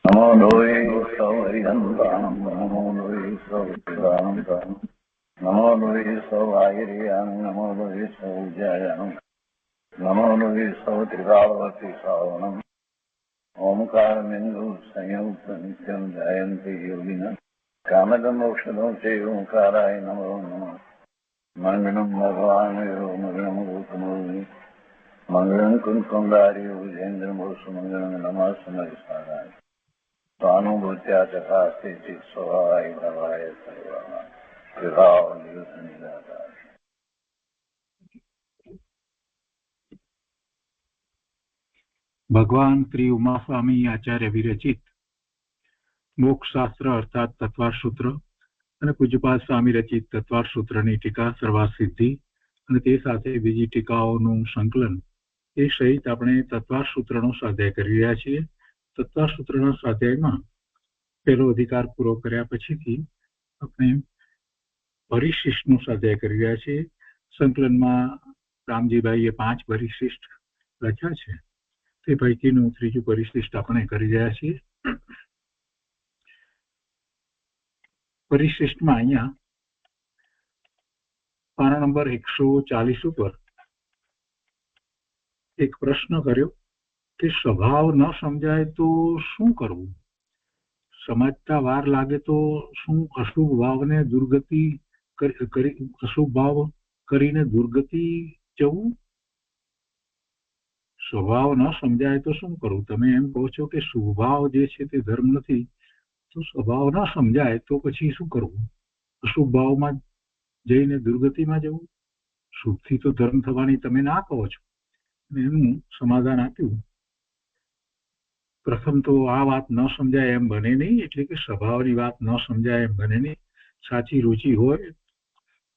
नमो लोये सौहरिहन्तां नमो लोये सौहृदानन्तां नमो लोये सौभागिर्यां नमो लोये सौविजयां नमो लोये सौत्रिकावती सावणम् ओंकारमिन्दु संयुक्त नित्यं जयन्ति योगिनः कामदमोक्षदं चैवोंकाराय नमो नमः मङ्गलं भगवान् मङ्गलं गौतमोऽग्नि मङ्गलं कुन्कुण्डारि विजेन्द्रमोसुमङ्गलं नमः समयसाराय स्वानुभूत्या चकास्ते चित् स्वभावाय भवाय सर्वाः विभाव नियुक्त निराकार। ભગવાન શ્રી ઉમાસ્વામી આચાર્ય વિરચિત મોક્ષશાસ્ત્ર અર્થાત તત્વાર સૂત્ર અને પૂજ્યપાદ સ્વામી રચિત તત્વાર સૂત્રની ટીકા સર્વાસિદ્ધિ અને તે સાથે બીજી ટીકાઓનું સંકલન એ સહિત આપણે તત્વાર સૂત્રનો સ્વાધ્યાય કરી રહ્યા છીએ. તત્વાર સૂત્રના સ્વાધ્યાયમાં પહેલો અધિકાર પૂરો કર્યા પછીથી આપણે પરિશિષ્ટનો સ્વાધ્યાય કરી રહ્યા છીએ. સંકલનમાં રામજીભાઈએ 5 પરિશિષ્ટ લખ્યા છે. તે પૈકીનું ત્રીજું પરિશિષ્ટ આપણે કરી રહ્યા છીએ. પરિશિષ્ટમાં અહીંયા પાના નંબર 140 ઉપર એક પ્રશ્ન કર્યો કે સ્વભાવ ન સમજાય તો શું કરવું? સમજતા વાર લાગે તો શું અશુભ ભાવને દુર્ગતિ અશુભ ભાવ કરીને દુર્ગતિ જવું? સ્વભાવ ન સમજાય તો શું કરવું? તમે એમ કહો છો કે સ્વભાવ જે છે તે ધર્મ નથી, તો સ્વભાવ ન સમજાય તો પછી શું કરવું? અશુભ ભાવમાં જઈને દુર્ગતિમાં જવું? શુભથી તો ધર્મ થવાની તમે ના કહો છો. એનું સમાધાન આપ્યું. પ્રથમ તો આ વાત ન સમજાય એમ બને નહીં, એટલે કે સ્વભાવની વાત ન સમજાય એમ બને નહીં. સાચી રુચિ હોય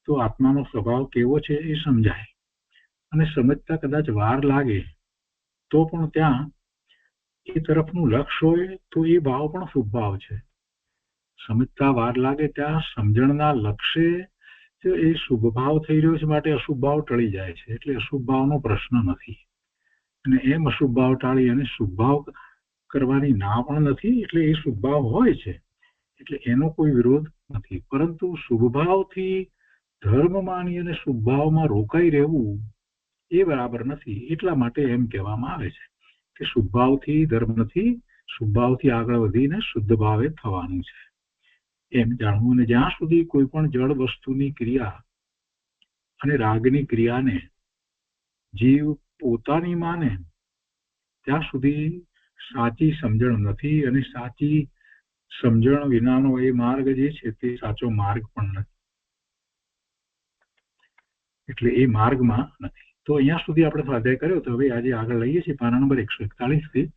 તો આત્માનો સ્વભાવ કેવો છે એ સમજાય, અને સમજતા કદાચ વાર લાગે તો પણ ત્યાં એ તરફનું લક્ષ્ય હોય તો એ ભાવ પણ શુભ ભાવ છે. સમજતા વાર લાગે ત્યાં સમજણના લક્ષ્ય એ શુભ ભાવ થઈ રહ્યો છે, માટે અશુભ ભાવ ટળી જાય છે. એટલે અશુભ ભાવનો પ્રશ્ન નથી, અને એમ અશુભ ભાવ ટાળી અને શુભ ભાવ કરવાની ના પણ નથી. એટલે એ શુભ ભાવ હોય છે, એટલે એનો કોઈ વિરોધ નથી. પરંતુ શુભ ભાવથી ધર્મ માની અને શુભ ભાવમાં રોકાઈ રહેવું એ બરાબર નથી. એટલા માટે એમ કહેવામાં આવે છે કે શુભ ભાવથી ધર્મ નથી, શુભ ભાવથી આગળ વધીને શુદ્ધ ભાવે થવાનું છે એમ જાણવું. અને જ્યાં સુધી કોઈ પણ જળ વસ્તુની ક્રિયા અને રાગની ક્રિયાને જીવ પોતાની માને ત્યાં સુધી સાચી સમજણ નથી, અને સાચી સમજણ વિનાનો એ માર્ગ જે છે તે સાચો માર્ગ પણ નથી. એટલે એ માર્ગમાં નથી. તો અહીંયા સુધી આપણે સ્વાધ્યાય કર્યો. તો હવે આજે આગળ લઈએ છીએ પાના નંબર 141 થી.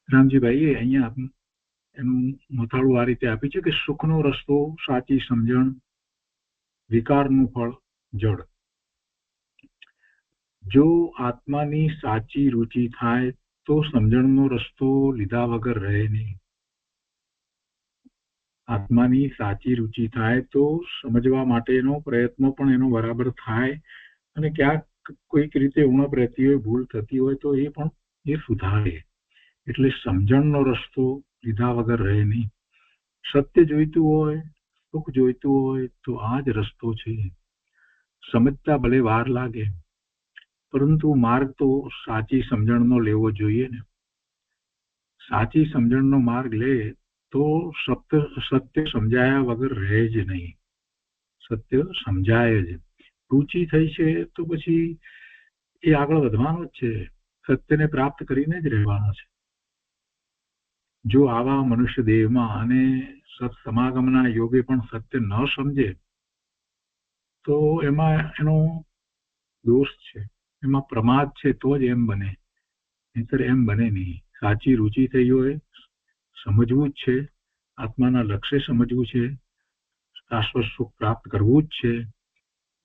રામજીભાઈએ અહીંયા એનું મથાળું આ રીતે આપ્યું છે કે સુખનો રસ્તો સાચી સમજણ, વિકારનું ફળ જળ. જો આત્માની સાચી રુચિ થાય તો સમજણનો રસ્તો લીધા વગર રહે નહીં. આત્માની સાચી રુચિ થાય તો સમજવા માટેનો પ્રયત્ન પણ એનો બરાબર થાય, અને ક્યાંક કોઈક રીતે ઉણપ રહેતી હોય, ભૂલ થતી હોય તો એ પણ એ સુધારે. એટલે સમજણનો રસ્તો લીધા વગર રહે નહીં. સત્ય જોઈતું હોય, સુખ જોઈતું હોય તો આ જ રસ્તો છે. સમજતા ભલે વાર લાગે, પરંતુ માર્ગ તો સાચી સમજણનો લેવો જોઈએ ને. સાચી સમજણનો માર્ગ લે તો સત્ય સમજાયા વગર રહે જ નહીં. સત્ય સમજાય જ. રુચિ થઈ છે તો પછી એ આગળ વધવાનો જ છે, સત્યને પ્રાપ્ત કરીને જ રહેવાનો છે. જો આવા મનુષ્ય દેહમાં અને સત્સમાગમના યોગે પણ સત્ય ન સમજે તો એમાં એનો દોષ છે, એમાં પ્રમાદ છે. તો જ એમ બને, નહીંતર એમ બને નહીં. સાચી રુચિ થઈ હોય, સમજવું જ છે, આત્માના લક્ષ્ય સમજવું છે, શાશ્વત સુખ પ્રાપ્ત કરવું જ છે,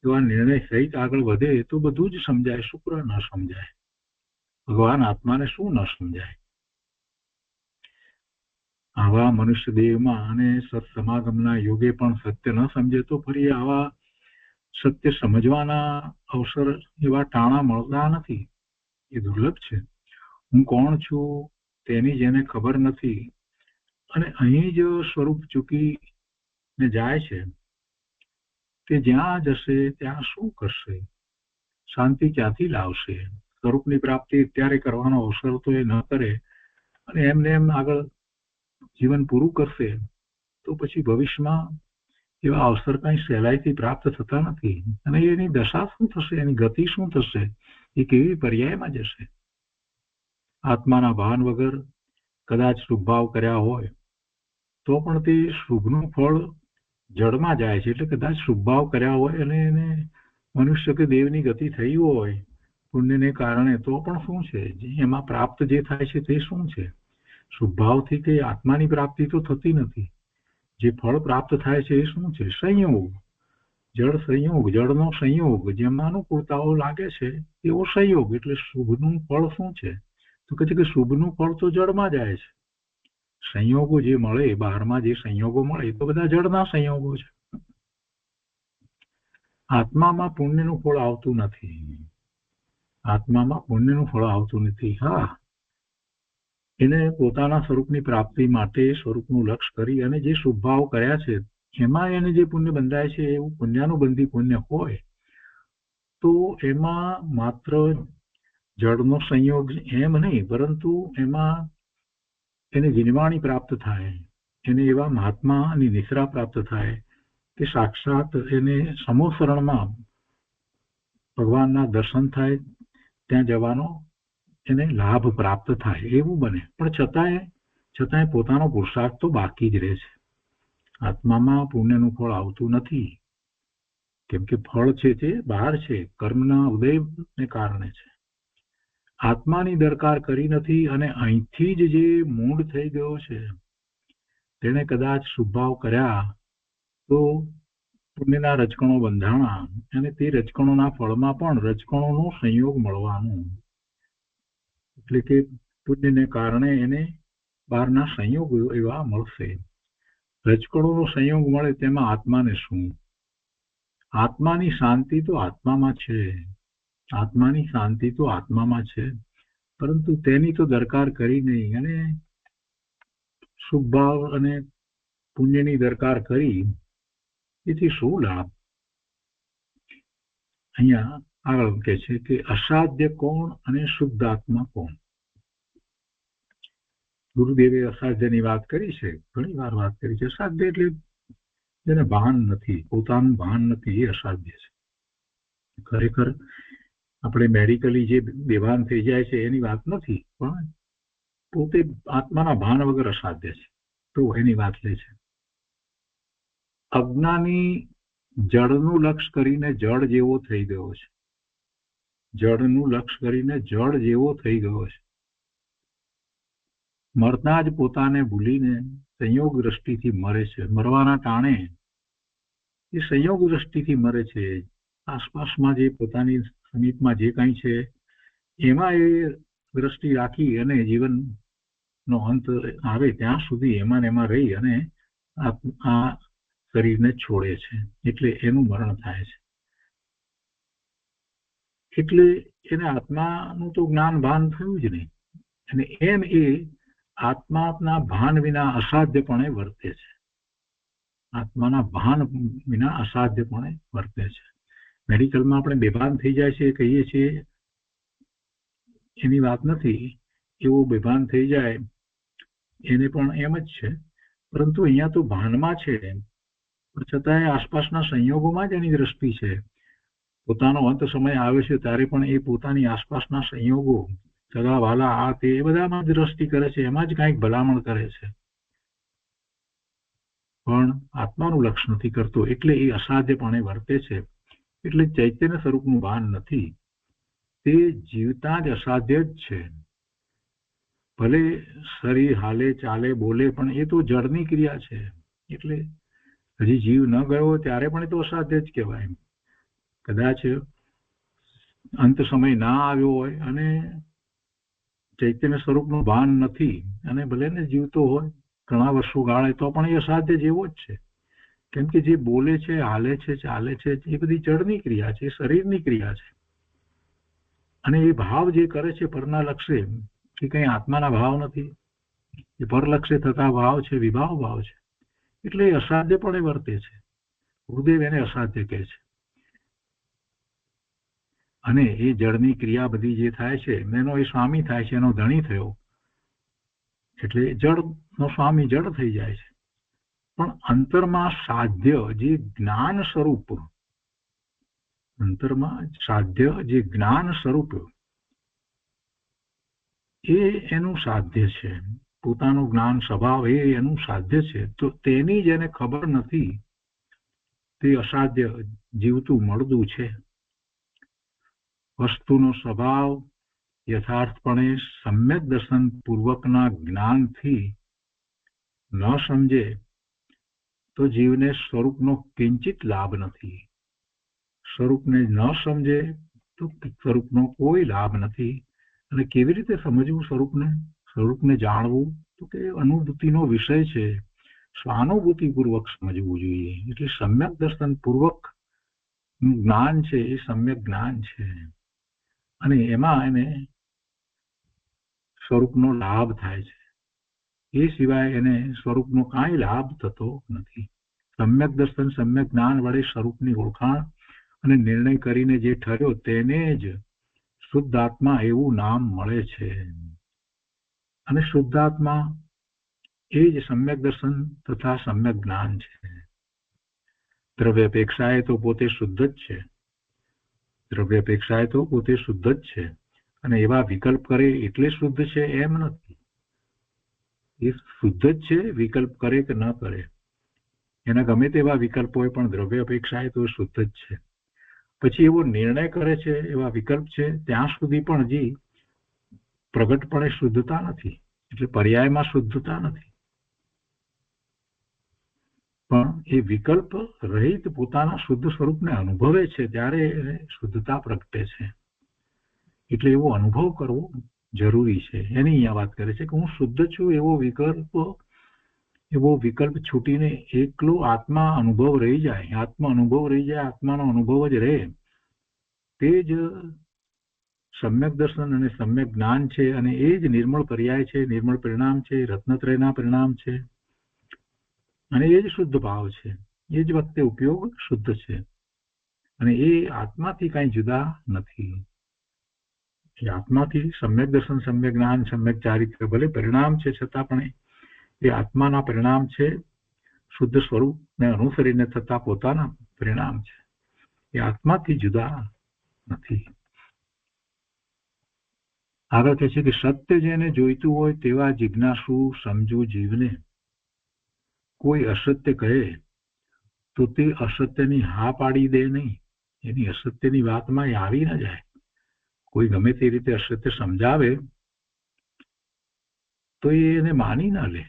એવા નિર્ણય સહિત આગળ વધે તો બધું જ સમજાય. શુક્ર ન સમજાય, ભગવાન આત્માને શું ન સમજાય? આવા મનુષ્ય દેહમાં અને સત્સમાગમના યોગે પણ સત્ય ન સમજે તો ફરી આવા સત્ય સમજવાના અવસર એવા ટાણા મળતા નથી. એ દુર્લભ છે. હું કોણ છું તેની જેને ખબર નથી અને અહીં જ સ્વરૂપ ચૂકીને જાય છે, તે જ્યાં જશે ત્યાં શું કરશે? શાંતિ ક્યાંથી લાવશે? સ્વરૂપની પ્રાપ્તિ અત્યારે કરવાનો અવસર તો એ ન કરે અને એમને એમ આગળ જીવન પૂરું કરશે તો પછી ભવિષ્યમાં એવા અવસર કઈ સહેલાઈથી પ્રાપ્ત થતા નથી અને એની દશા શું થશે, એની ગતિ શું થશે, એ કેવી પર્યાયમાં જશે? આત્માના ભાન વગર કદાચ શુભભાવ કર્યા હોય તો પણ તે શુભનું ફળ જળમાં જાય છે. એટલે કદાચ શુભભાવ કર્યા હોય અને એને મનુષ્ય કે દેવની ગતિ થઈ હોય પુણ્યને કારણે, તો પણ શું છે, એમાં પ્રાપ્ત જે થાય છે તે શું છે? શુભભાવથી કઈ આત્માની પ્રાપ્તિ તો થતી નથી. જે ફળ પ્રાપ્ત થાય છે એ શું છે? સંયોગ, જળ સંયોગ, જળનો સંયોગ, જેમાં અનુકૂળતાઓ લાગે છે એવો સંયોગ. એટલે શુભનું ફળ શું છે? તો કહે છે કે શુભનું ફળ તો જળમાં જાય છે. સંયોગો જે મળે, બહારમાં જે સંયોગો મળે એ તો બધા જળના સંયોગો છે. આત્મામાં પુણ્યનું ફળ આવતું નથી. આત્મામાં પુણ્યનું ફળ આવતું નથી. હા, એને પોતાના સ્વરૂપની પ્રાપ્તિ માટે સ્વરૂપનું લક્ષ્ય કરી અને જે શુભભાવ કર્યા છે એમાં એને જે પુણ્ય બંધાય છે એવું પુણ્યાનુબંધી પુણ્ય હોય તો એમાં માત્ર જળનો સંયોગ એમ નહીં, પરંતુ એમાં એને જીનવાણી પ્રાપ્ત થાય, એને એવા મહાત્માની નિશ્રા પ્રાપ્ત થાય કે સાક્ષાત એને સમોસરણમાં ભગવાનના દર્શન થાય, ત્યાં જવાનો એને લાભ પ્રાપ્ત થાય એવું બને. પણ છતાંય પોતાનો પુરુષાર્થ તો બાકી જ રહે છે. આત્મામાં પુણ્યનું ફળ આવતું નથી, કેમ કે ફળ છે તે બહાર છે, કર્મના ઉદયને કારણે છે. આત્માની દરકાર કરી નથી અને અહીંથી જ જે મૂળ થઈ ગયો છે તેને કદાચ શુભભાવ કર્યા તો પુણ્યના રજકણો બંધાણા અને તે રજકણોના ફળમાં પણ રજકણોનો સંયોગ મળવાનો. એટલે કે પુણ્યને કારણે એને બહારના સંયોગ એવા મળશે. રજકણોનો સંયોગ મળે તેમાં આત્માને શું? આત્માની શાંતિ તો આત્મામાં છે. આત્માની શાંતિ તો આત્મામાં છે, પરંતુ તેની તો દરકાર કરી નહીં અને શુભભાવ અને પુણ્યની દરકાર કરી, એથી શું લાભ? અહીંયા આગળ કહે છે કે અસાધ્ય કોણ અને શુદ્ધ આત્મા કોણ? ગુરુદેવે અસાધ્યની વાત કરી છે, ઘણી વાર વાત કરી છે. અસાધ્ય એટલે જેને ભાન નથી, પોતાનું ભાન નથી, એ અસાધ્ય છે. ખરેખર આપણે મેડિકલી જે બેભાન થઈ જાય છે એની વાત નથી, પણ પોતે આત્માના ભાન વગર અસાધ્ય છે તો એની વાત લે છે. અજ્ઞાની જળનું લક્ષ્ય કરીને જળ જેવો થઈ ગયો છે. જળનું લક્ષ્ય કરીને જળ જેવો થઈ ગયો છે. મરતા જ પોતાને ભૂલીને સંયોગ દ્રષ્ટિથી મરે છે. મરવાના ટાણે એ સંયોગ દ્રષ્ટિથી મરે છે. આસપાસમાં જે પોતાની સમીપમાં જે કંઈ છે એમાં એ દ્રષ્ટિ રાખી અને જીવનનો અંત આવે ત્યાં સુધી એમાં રહી અને આ શરીરને છોડે છે. એટલે એનું મરણ થાય છે. એટલે એને આત્માનું તો જ્ઞાન ભાન થયું જ નહીં અને એમ એ આત્માના ભાન વિના અસાધ્યપણે વર્તે છે. આત્માના ભાન વિના અસાધ્યપણે વર્તે છે. મેડિકલમાં આપણે બેભાન થઈ જાય છે કહીએ છીએ એની વાત નથી. એવો બેભાન થઈ જાય એને પણ એમ જ છે, પરંતુ અહીંયા તો ભાનમાં છે, પણ છતાંય આસપાસના સંયોગોમાં જ એની દ્રષ્ટિ છે. પોતાનો અંત સમય આવે છે ત્યારે પણ એ પોતાની આસપાસના સંયોગો, સગા વાલા, આ તે એ બધામાં દ્રષ્ટિ કરે છે, એમાં જ કાંઈક ભલામણ કરે છે, પણ આત્માનું લક્ષ્ય નથી કરતો. એટલે એ અસાધ્યપણે વર્તે છે. એટલે ચૈતન્ય સ્વરૂપનું ભાન નથી. તે જીવતા જ અસાધ્ય જ છે. ભલે શરીર હાલે, ચાલે, બોલે, પણ એ તો જળની ક્રિયા છે. એટલે હજી જીવ ન ગયો ત્યારે પણ એ તો અસાધ્ય જ કહેવાય. કદાચ અંત સમય ના આવ્યો હોય અને ચૈતન્ય સ્વરૂપનું ભાન નથી અને ભલે ને જીવતો હોય ઘણા વર્ષો ગાળે, તો પણ એ અસાધ્ય જેવો જ છે. કેમ કે જે બોલે છે, હાલે છે, ચાલે છે, એ બધી જળની ક્રિયા છે, શરીરની ક્રિયા છે. અને એ ભાવ જે કરે છે પરના લક્ષે, કે કંઈ આત્માના ભાવ નથી, એ પરલક્ષે થતા ભાવ છે, વિભાવ ભાવ છે, એટલે એ અસાધ્યપણે વર્તે છે. ગુરુદેવ એને અસાધ્ય કહે છે. અને એ જળની ક્રિયા બધી જે થાય છે એનો એ સ્વામી થાય છે, એનો ધણી થયો એટલે જળનો સ્વામી જળ થઈ જાય છે. પણ અંતરમાં સાધ્ય જે જ્ઞાન સ્વરૂપ, અંતરમાં સાધ્ય જે જ્ઞાન સ્વરૂપ એ એનું સાધ્ય છે. પોતાનું જ્ઞાન સ્વભાવ એ એનું સાધ્ય છે. તો તેની જેને ખબર નથી તે અસાધ્ય જીવતું મળદું છે. વસ્તુનો સ્વભાવ યથાર્થપણે સમ્યક દર્શન પૂર્વકના જ્ઞાનથી ન સમજે તો જીવને સ્વરૂપનો કિંચિત લાભ નથી. સ્વરૂપને ન સમજે તો સ્વરૂપનો કોઈ લાભ નથી. અને કેવી રીતે સમજવું સ્વરૂપને? સ્વરૂપને જાણવું તો કે અનુભૂતિનો વિષય છે, સ્વાનુભૂતિપૂર્વક સમજવું જોઈએ. એટલે સમ્યક દર્શન પૂર્વક જ્ઞાન છે એ સમ્યક જ્ઞાન છે, અને એમાં એને સ્વરૂપનો લાભ થાય છે. એ સિવાય એને સ્વરૂપનો કાંઈ લાભ થતો નથી. સમ્યક દર્શન સમ્યક જ્ઞાન વડે સ્વરૂપની ઓળખાણ અને નિર્ણય કરીને જે ઠર્યો તેને જ શુદ્ધાત્મા એવું નામ મળે છે. અને શુદ્ધાત્મા એ જ સમ્યક દર્શન તથા સમ્યક જ્ઞાન છે. દ્રવ્ય અપેક્ષાએ તો પોતે શુદ્ધ જ છે. દ્રવ્ય અપેક્ષાએ તો પોતે શુદ્ધ જ છે, અને એવા વિકલ્પ કરે એટલે શુદ્ધ છે એમ નથી. એ શુદ્ધ જ છે, વિકલ્પ કરે કે ન કરે, એના ગમે તેવા વિકલ્પ હોય, પણ દ્રવ્ય અપેક્ષાએ તો શુદ્ધ જ છે. પછી એવો નિર્ણય કરે છે, એવા વિકલ્પ છે, ત્યાં સુધી પણ હજી પ્રગટપણે શુદ્ધતા નથી. એટલે પર્યાયમાં શુદ્ધતા નથી, પણ એ વિકલ્પ રહિત પોતાના શુદ્ધ સ્વરૂપને અનુભવે છે ત્યારે એને શુદ્ધતા પ્રગટે છે. એટલે એવો અનુભવ કરવો જરૂરી છે. એની અહીંયા વાત કરે છે કે હું શુદ્ધ છું એવો વિકલ્પ છૂટીને એકલો આત્મા અનુભવ રહી જાય, આત્માનો અનુભવ જ રહે, તે જ સમ્યક દર્શન અને સમ્યક જ્ઞાન છે. અને એ જ નિર્મળ પર્યાય છે, નિર્મળ પરિણામ છે, રત્નત્રયના પરિણામ છે, અને એ જ શુદ્ધ ભાવ છે. એ જ વખતે ઉપયોગ શુદ્ધ છે, અને એ આત્માથી કાંઈ જુદા નથી. એ આત્માથી સમ્યક દર્શન સમ્યક જ્ઞાન સમ્યક ચારિત્ર્ય ભલે પરિણામ છે, છતાં પણ એ આત્માના પરિણામ છે. શુદ્ધ સ્વરૂપને અનુસરીને થતા પોતાના પરિણામ છે. એ આત્માથી જુદા નથી. આગળ કહે છે કે સત્ય જેને જોઈતું હોય તેવા જિજ્ઞાસુ સમજુ જીવને કોઈ અસત્ય કહે તો તે અસત્યની હા પાડી દે નહીં. એની અસત્યની વાતમાં એ આવી ન જાય. કોઈ ગમે તે રીતે અસત્ય સમજાવે તો એને માની ન લે,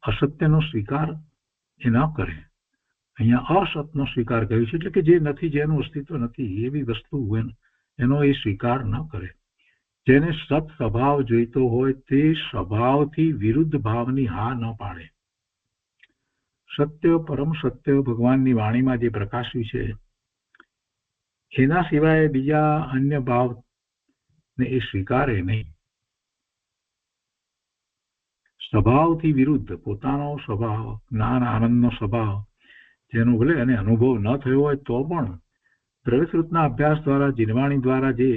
અસત્યનો સ્વીકાર એ ન કરે. અહીંયા અસતનો સ્વીકાર કર્યો છે, એટલે કે જે નથી, જેનું અસ્તિત્વ નથી એવી વસ્તુ એનો એ સ્વીકાર ન કરે. જેને સત સ્વભાવ જોઈતો હોય તે સ્વભાવથી વિરુદ્ધ ભાવની હા ન પાડે. સત્ય, પરમ સત્ય ભગવાનની વાણીમાં જે પ્રકાશ્યું છે એના સિવાય બીજા અન્ય ભાવને એ સ્વીકારે નહીં. સ્વભાવથી વિરુદ્ધ પોતાનો સ્વભાવ, જ્ઞાન આનંદનો સ્વભાવ, જેનો ભલે એને અનુભવ ન થયો હોય તો પણ દ્રવ્યશ્રુતના અભ્યાસ દ્વારા, જીનવાણી દ્વારા જે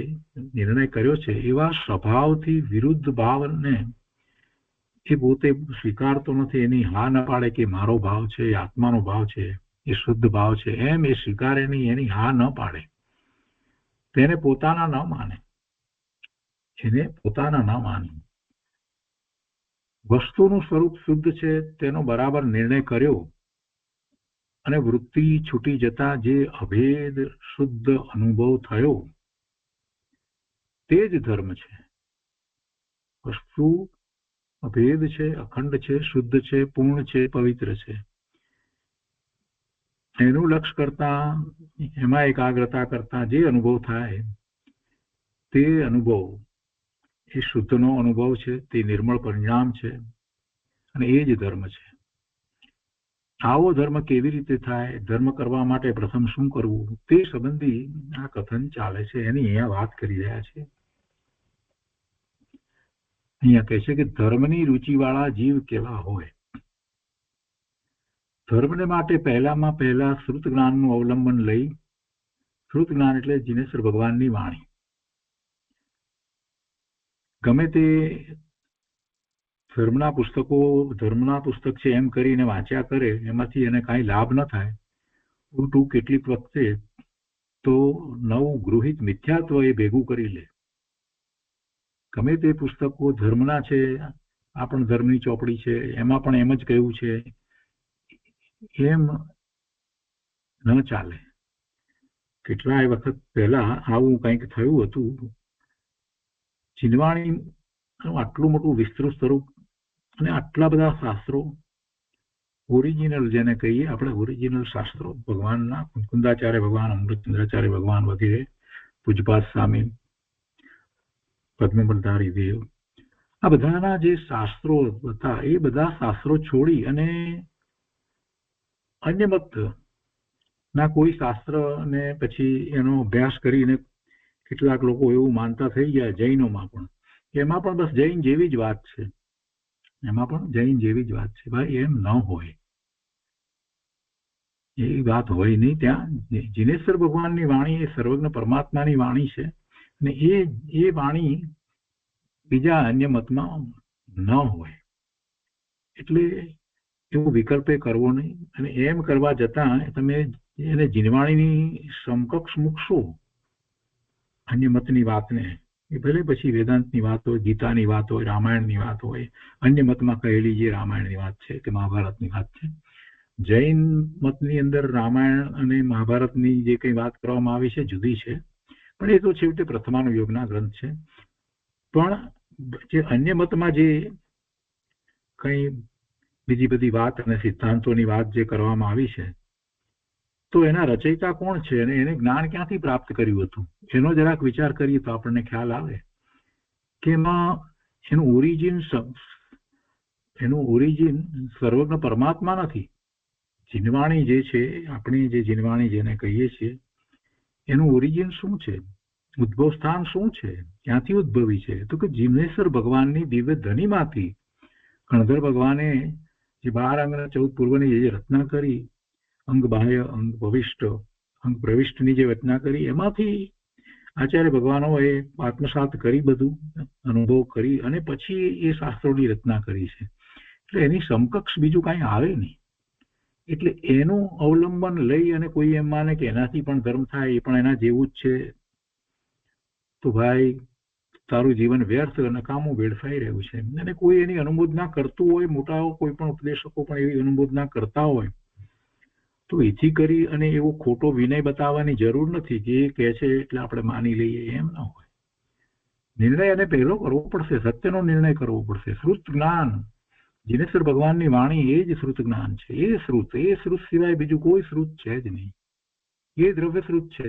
નિર્ણય કર્યો છે એવા સ્વભાવથી વિરુદ્ધ ભાવને એ પોતે સ્વીકારતો નથી. એની હા ન પાડે કે મારો ભાવ છે, એ આત્માનો ભાવ છે, એ શુદ્ધ ભાવ છે, એમ એ સ્વીકારે નહીં, એની હા ન પાડે. તેને પોતાના ન માને, વસ્તુનું સ્વરૂપ શુદ્ધ છે તેનો બરાબર નિર્ણય કર્યો અને વૃત્તિ છૂટી જતા જે અભેદ શુદ્ધ અનુભવ થયો તે જ ધર્મ છે. વસ્તુ અભેદ છે, અખંડ છે, શુદ્ધ છે, પૂર્ણ છે, પવિત્ર છે. એનું લક્ષ્ય કરતા, એમાં એકાગ્રતા કરતા જે અનુભવ થાય તે અનુભવ એ શુદ્ધનો અનુભવ છે, તે નિર્મળ પરિણામ છે, અને એ જ ધર્મ છે. આવો ધર્મ કેવી રીતે થાય, ધર્મ કરવા માટે પ્રથમ શું કરવું, તે સંબંધી આ કથન ચાલે છે. એની અહીંયા વાત કરી રહ્યા છે. અહીંયા કહે છે કે ધર્મની રુચિવાળા જીવ કેવા હોય. ધર્મને માટે પહેલામાં પહેલા શ્રુત જ્ઞાનનું અવલંબન લઈ, શ્રુત જ્ઞાન એટલે જીનેશ્વર ભગવાનની વાણી, ગમે તે ધર્મના પુસ્તક છે એમ કરીને વાંચ્યા કરે, એમાંથી એને કાંઈ લાભ ન થાય. ઉલટું કેટલીક વખતે તો નવું ગૃહિત મિથ્યાત્વ એ ભેગું કરી લે. ગમે તે પુસ્તકો ધર્મના છે, આ પણ ધર્મની ચોપડી છે, એમાં પણ એમ જ કહ્યું છે, એમ ન ચાલે. કેટલાય વખત પહેલા આવું કંઈક થયું હતું. ચીનવાણી આટલું મોટું વિસ્તૃત સ્વરૂપ અને આટલા બધા શાસ્ત્રો, ઓરિજિનલ જેને કહીએ આપણે, ઓરિજિનલ શાસ્ત્રો ભગવાનના, મુકુંદાચાર્ય ભગવાન, અમૃતચંદ્રાચાર્ય ભગવાન વગેરે, પૂજપાદ સ્વામી, પદ્મબલધારી દેવ, આ બધાના જે શાસ્ત્રો હતા એ બધા શાસ્ત્રો છોડી અને અન્ય મત ના કોઈ શાસ્ત્ર ને પછી એનો અભ્યાસ કરીને કેટલાક લોકો એવું માનતા થઈ ગયા, જૈનોમાં પણ, એમાં પણ બસ જૈન જેવી જ વાત છે, એમાં પણ જૈન જેવી જ વાત છે. ભાઈ એમ ન હોય, એ વાત હોય નહીં. ત્યાં જીનેશ્વર ભગવાનની વાણી એ સર્વજ્ઞ પરમાત્માની વાણી છે અને એ વાણી બીજા અન્ય મતમાં ન હોય. એટલે એવો વિકલ્પે કરવો નહીં. અને એમ કરવા જતાં તમે એને જીનવાણીની સમકક્ષ મૂકશો અન્ય મતની વાતને, એ ભલે પછી વેદાંતની વાત હોય, ગીતાની વાત હોય, રામાયણની વાત હોય, અન્ય મતમાં કહેલી જે રામાયણની વાત છે કે મહાભારતની વાત છે. જૈન મતની અંદર રામાયણ અને મહાભારતની જે કંઈ વાત કરવામાં આવી છે જુદી છે, પણ એ તો છેવટે પ્રથમાનુયોગના ગ્રંથ છે. પણ જે અન્ય મતમાં જે કંઈ બીજી બધી વાત અને સિદ્ધાંતોની વાત જે કરવામાં આવી છે, તો એના રચયિતા કોણ છે અને એને જ્ઞાન ક્યાંથી પ્રાપ્ત કર્યું હતું, એનો જરાક વિચાર કરીએ તો આપણને ખ્યાલ આવે કે એમાં એનું ઓરિજિન સર્વજ્ઞ પરમાત્મા નથી. જીનવાણી જે છે, આપણી જે જીનવાણી જેને કહીએ છીએ, એનું ઓરિજિન શું છે, ઉદ્ભવ સ્થાન શું છે, ક્યાંથી ઉદ્ભવી છે? તો કે જીનેશ્વર ભગવાનની દિવ્ય ધનીમાંથી કણધર ભગવાને જે 12 અંગ અને 14 પૂર્વની જે રચના કરી, અંગ બાહ્ય, અંગ ભવિષ્ટ, અંગ પ્રવિષ્ટની જે રચના કરી, એમાંથી આચાર્ય ભગવાનોએ આત્મસાત કરી, બધું અનુભવ કરી અને પછી એ શાસ્ત્રોની રચના કરી છે. એટલે એની સમકક્ષ બીજું કાંઈ આવે નહીં. એટલે એનું અવલંબન લઈ અને કોઈ એમ માને કે એનાથી પણ ધર્મ થાય, એ પણ એના જેવું જ છે, તો ભાઈ તારું જીવન વ્યર્થ અને કામું વેડફાઈ રહ્યું છે. અને કોઈ એની અનુમોદના કરતું હોય, મોટા કોઈ પણ ઉપદેશકો પણ એવી અનુમોદના કરતા હોય, તો એથી કરી અને એવો ખોટો વિનય બતાવવાની જરૂર નથી કે એ કહે છે એટલે આપણે માની લઈએ, એમ ન હોય. નિર્ણય એને પહેલો કરવો પડશે, સત્યનો નિર્ણય કરવો પડશે. શ્રુત જ્ઞાન, જીનેશ્વર ભગવાનની વાણી એ જ શ્રુત જ્ઞાન છે. એ શ્રુત સિવાય બીજું કોઈ શ્રુત છે જ નહીં. એ દ્રવ્ય શ્રુત છે